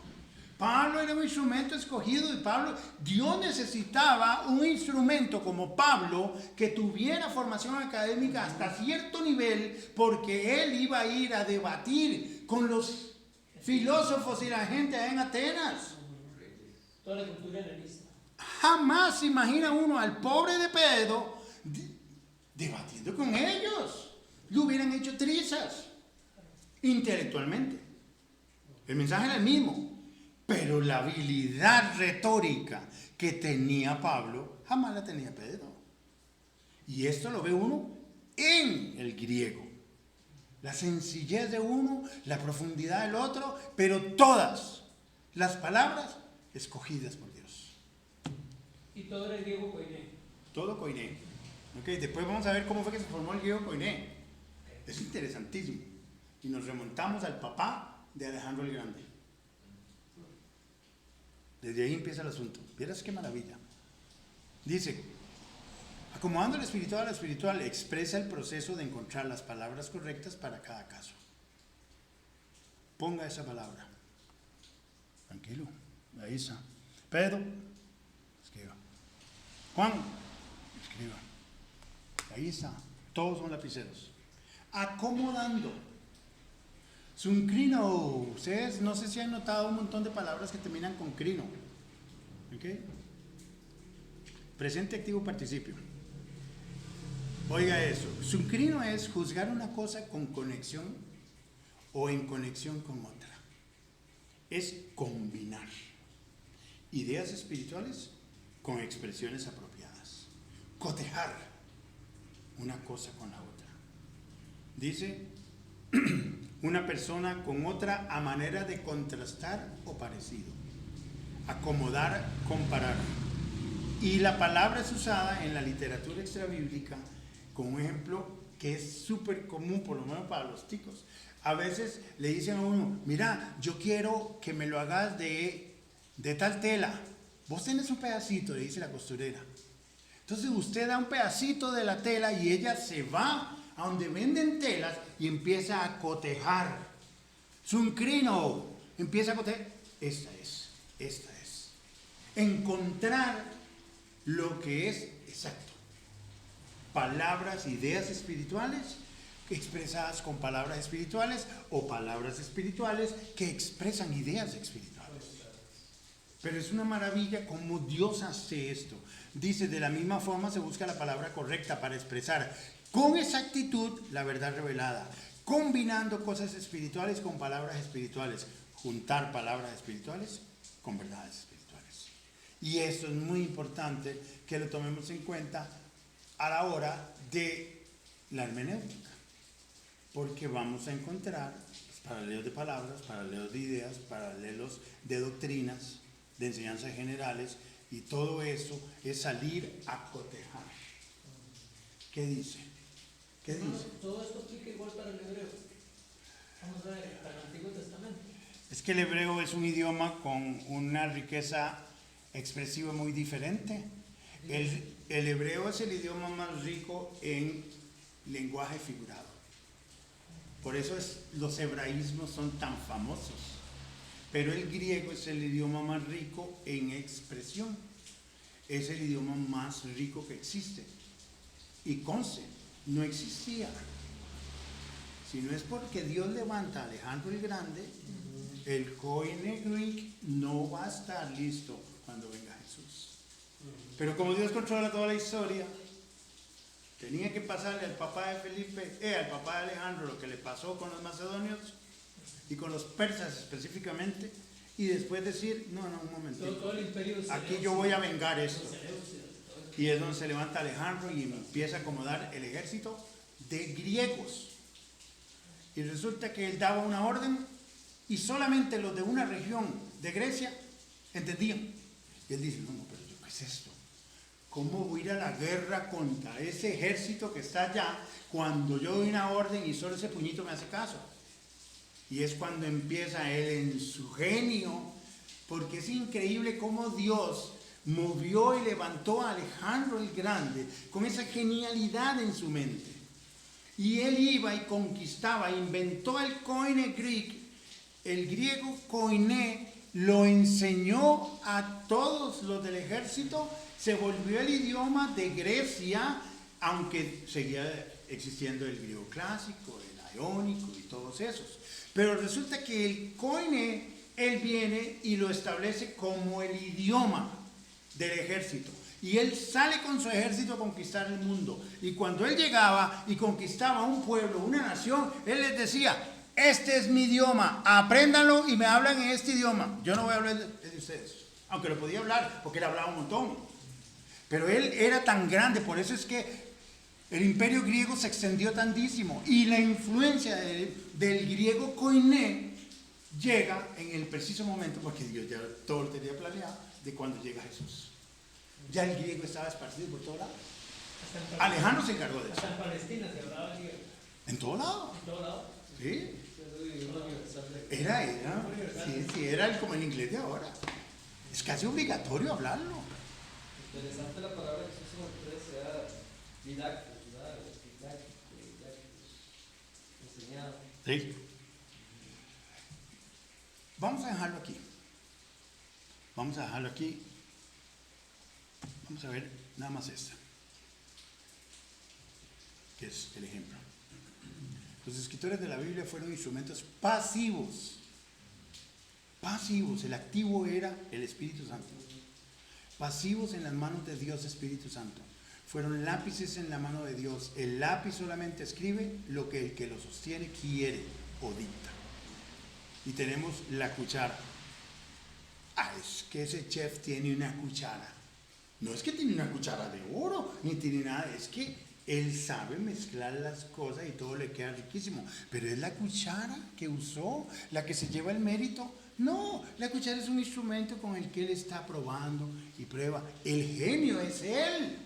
Pablo era un instrumento escogido de Pablo. Dios necesitaba un instrumento como Pablo que tuviera formación académica hasta cierto nivel, porque él iba a ir a debatir con los filósofos y la gente allá en Atenas. Toda la cultura hellenista. Jamás se imagina uno al pobre de Pedro debatiendo con ellos. Lo hubieran hecho trizas intelectualmente. El mensaje era el mismo. Pero la habilidad retórica que tenía Pablo, jamás la tenía Pedro. Y esto lo ve uno en el griego. La sencillez de uno, la profundidad del otro, pero todas las palabras escogidas por Dios. Y todo era el griego koiné. Todo koiné. Okay, después vamos a ver cómo fue que se formó el griego koiné. Es interesantísimo. Y nos remontamos al papá de Alejandro el Grande. Desde ahí empieza el asunto. ¿Vieras qué maravilla? Dice, acomodando el espiritual a lo espiritual, expresa el proceso de encontrar las palabras correctas para cada caso. Ponga esa palabra. Tranquilo. Ahí está. Pedro, escriba. Juan, escriba. Ahí está. Todos son lapiceros. Acomodando. Suncrino. Ustedes no sé si han notado un montón de palabras que terminan con crino. ¿Ok? Presente activo participio. Oiga eso. Suncrino es juzgar una cosa con conexión o en conexión con otra. Es combinar. ideas espirituales con expresiones apropiadas. Cotejar una cosa con la otra. Dice, una persona con otra a manera de contrastar o parecido. Acomodar, comparar. Y la palabra es usada en la literatura extrabíblica con un ejemplo que es súper común, por lo menos para los ticos. A veces le dicen a uno, mira, yo quiero que me lo hagas de tal tela. Vos tenés un pedacito, le dice la costurera. Entonces usted da un pedacito de la tela y ella se va a donde venden telas y empieza a cotejar. Zuncrino, empieza a cotejar. Esta es. Encontrar lo que es exacto. Palabras, ideas espirituales expresadas con palabras espirituales o palabras espirituales que expresan ideas espirituales. Pero es una maravilla cómo Dios hace esto. Dice, de la misma forma se busca la palabra correcta para expresar con exactitud la verdad revelada, combinando cosas espirituales con palabras espirituales, juntar palabras espirituales con verdades espirituales. Y esto es muy importante que lo tomemos en cuenta a la hora de la hermenéutica, porque vamos a encontrar paralelos de palabras, paralelos de ideas, paralelos de doctrinas, de enseñanzas generales, y todo eso es salir a cotejar. ¿Qué dice? ¿Qué dice? Todo esto aplica igual para el hebreo. Vamos a ver, para el Antiguo Testamento. Es que el hebreo es un idioma con una riqueza expresiva muy diferente. El hebreo es el idioma más rico en lenguaje figurado. Por eso los hebraísmos son tan famosos. Pero el griego es el idioma más rico en expresión. Es el idioma más rico que existe. Y conste, no existía. Si no es porque Dios levanta a Alejandro el Grande, el Koine Greek no va a estar listo cuando venga Jesús. Pero como Dios controla toda la historia, tenía que pasarle al papá de Felipe, al papá de Alejandro, lo que le pasó con los macedonios y con los persas específicamente, y después decir, no, un momentito, todo el imperio aquí yo voy a vengar esto. Y es donde se levanta Alejandro y empieza a acomodar el ejército de griegos. Y resulta que él daba una orden y solamente los de una región de Grecia entendían. Y él dice, no, pero ¿qué es esto? ¿Cómo voy a ir a la guerra contra ese ejército que está allá cuando yo doy una orden y solo ese puñito me hace caso? Y es cuando empieza él en su genio, porque es increíble cómo Dios movió y levantó a Alejandro el Grande con esa genialidad en su mente. Y él iba y conquistaba, inventó el Koine Greek, el griego Koine, lo enseñó a todos los del ejército, se volvió el idioma de Grecia, aunque seguía existiendo el griego clásico, el iónico y todos esos. Pero resulta que el Koine, él viene y lo establece como el idioma del ejército. Y él sale con su ejército a conquistar el mundo. Y cuando él llegaba y conquistaba un pueblo, una nación, él les decía, este es mi idioma, apréndanlo y me hablan en este idioma. Yo no voy a hablar de ustedes, aunque lo podía hablar, porque él hablaba un montón. Pero él era tan grande, por eso es que el imperio griego se extendió tantísimo. Y la influencia del griego Koine llega en el preciso momento, porque Dios ya todo lo tenía planeado, de cuando llega Jesús. Ya el griego estaba esparcido por todo lado. Alejandro se encargó de eso. Hasta en Palestina se hablaba griego. ¿En todo lado? En todo lado. Sí. Era como el inglés de ahora. Es casi obligatorio hablarlo. Interesante la palabra que se usa en inglés, sea didactus, enseñado. Sí. Vamos a dejarlo aquí. Vamos a ver nada más esta, que es el ejemplo. Los escritores de la Biblia fueron instrumentos pasivos. El activo era el Espíritu Santo. Pasivos en las manos de Dios Espíritu Santo. Fueron lápices en la mano de Dios. El lápiz solamente escribe lo que el que lo sostiene quiere o dicta. Y tenemos la cuchara. Ah, es que ese chef tiene una cuchara. No es que tiene una cuchara de oro, ni tiene nada, es que él sabe mezclar las cosas y todo le queda riquísimo. Pero es la cuchara que usó la que se lleva el mérito. No, la cuchara es un instrumento con el que él está probando y prueba. El genio es él,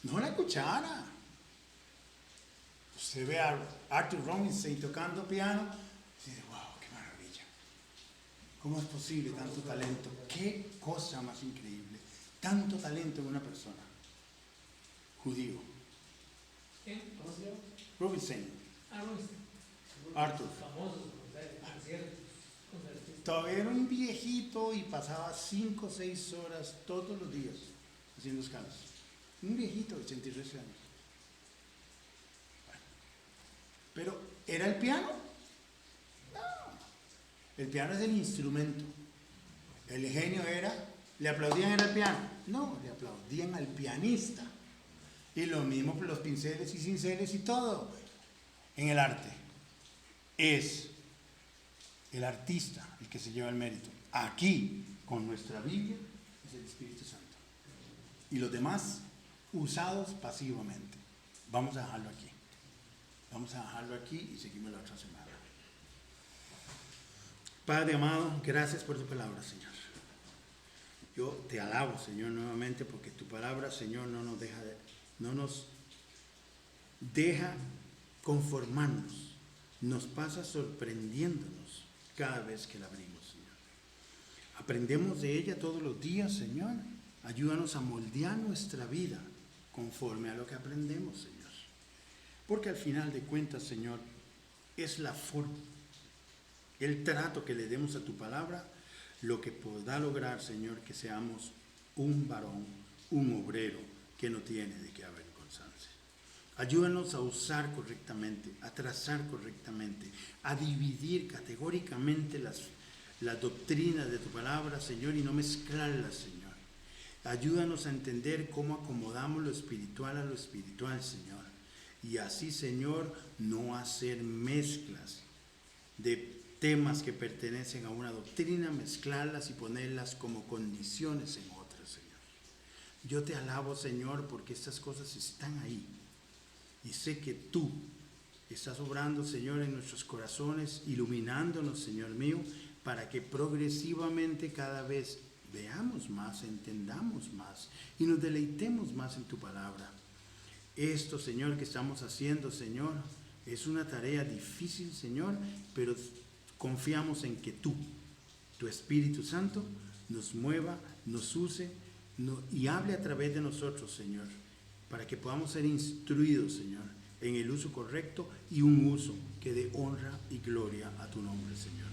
no la cuchara. Usted ve a Arthur Robinson tocando piano y dice, wow, qué maravilla. ¿Cómo es posible tanto talento? Qué cosa más increíble. Tanto talento en una persona. Judío. ¿Quién? ¿Cómo se llama? Robinson. Ah, no, es Arthur. famoso, conciertos, concertistas. Todavía era un viejito y pasaba 5 o 6 horas todos los días haciendo escalas. Un viejito de 83 años. Bueno. Pero, ¿era el piano? No. El piano es el instrumento. El genio era, ¿le aplaudían al piano? No, le aplaudían al pianista. Y lo mismo con los pinceles y cinceles y todo. En el arte es el artista el que se lleva el mérito. Aquí, con nuestra Biblia, es el Espíritu Santo. Y los demás, usados pasivamente. Vamos a dejarlo aquí. Vamos a dejarlo aquí y seguimos la otra semana. Padre amado, gracias por tu palabra, Señor. Yo te alabo, Señor, nuevamente, porque tu palabra, Señor, no nos deja conformarnos. Nos pasa sorprendiéndonos cada vez que la abrimos, Señor. Aprendemos de ella todos los días, Señor. Ayúdanos a moldear nuestra vida conforme a lo que aprendemos, Señor. Porque al final de cuentas, Señor, es la forma, el trato que le demos a tu palabra, lo que podrá lograr, Señor, que seamos un varón, un obrero que no tiene de qué avergonzarse. Ayúdanos a usar correctamente, a trazar correctamente, a dividir categóricamente las doctrinas de tu palabra, Señor, y no mezclarlas, Señor. Ayúdanos a entender cómo acomodamos lo espiritual a lo espiritual, Señor. Y así, Señor, no hacer mezclas de temas que pertenecen a una doctrina, mezclarlas y ponerlas como condiciones en otras, Señor. Yo te alabo, Señor, porque estas cosas están ahí. Y sé que tú estás obrando, Señor, en nuestros corazones, iluminándonos, Señor mío, para que progresivamente cada vez veamos más, entendamos más y nos deleitemos más en tu palabra. Esto, Señor, que estamos haciendo, Señor, es una tarea difícil, Señor, pero confiamos en que tú, tu Espíritu Santo, nos mueva, nos use y hable a través de nosotros, Señor, para que podamos ser instruidos, Señor, en el uso correcto y un uso que dé honra y gloria a tu nombre, Señor.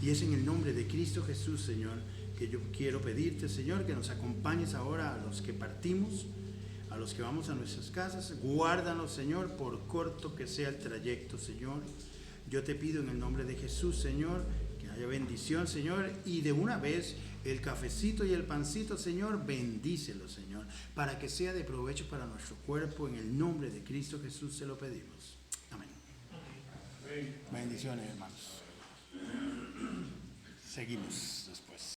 Y es en el nombre de Cristo Jesús, Señor, que yo quiero pedirte, Señor, que nos acompañes ahora a los que partimos, a los que vamos a nuestras casas. Guárdanos, Señor, por corto que sea el trayecto, Señor. Yo te pido en el nombre de Jesús, Señor, que haya bendición, Señor, y de una vez el cafecito y el pancito, Señor, bendícelo, Señor, para que sea de provecho para nuestro cuerpo. En el nombre de Cristo Jesús se lo pedimos. Amén. Bendiciones, hermanos. Seguimos después.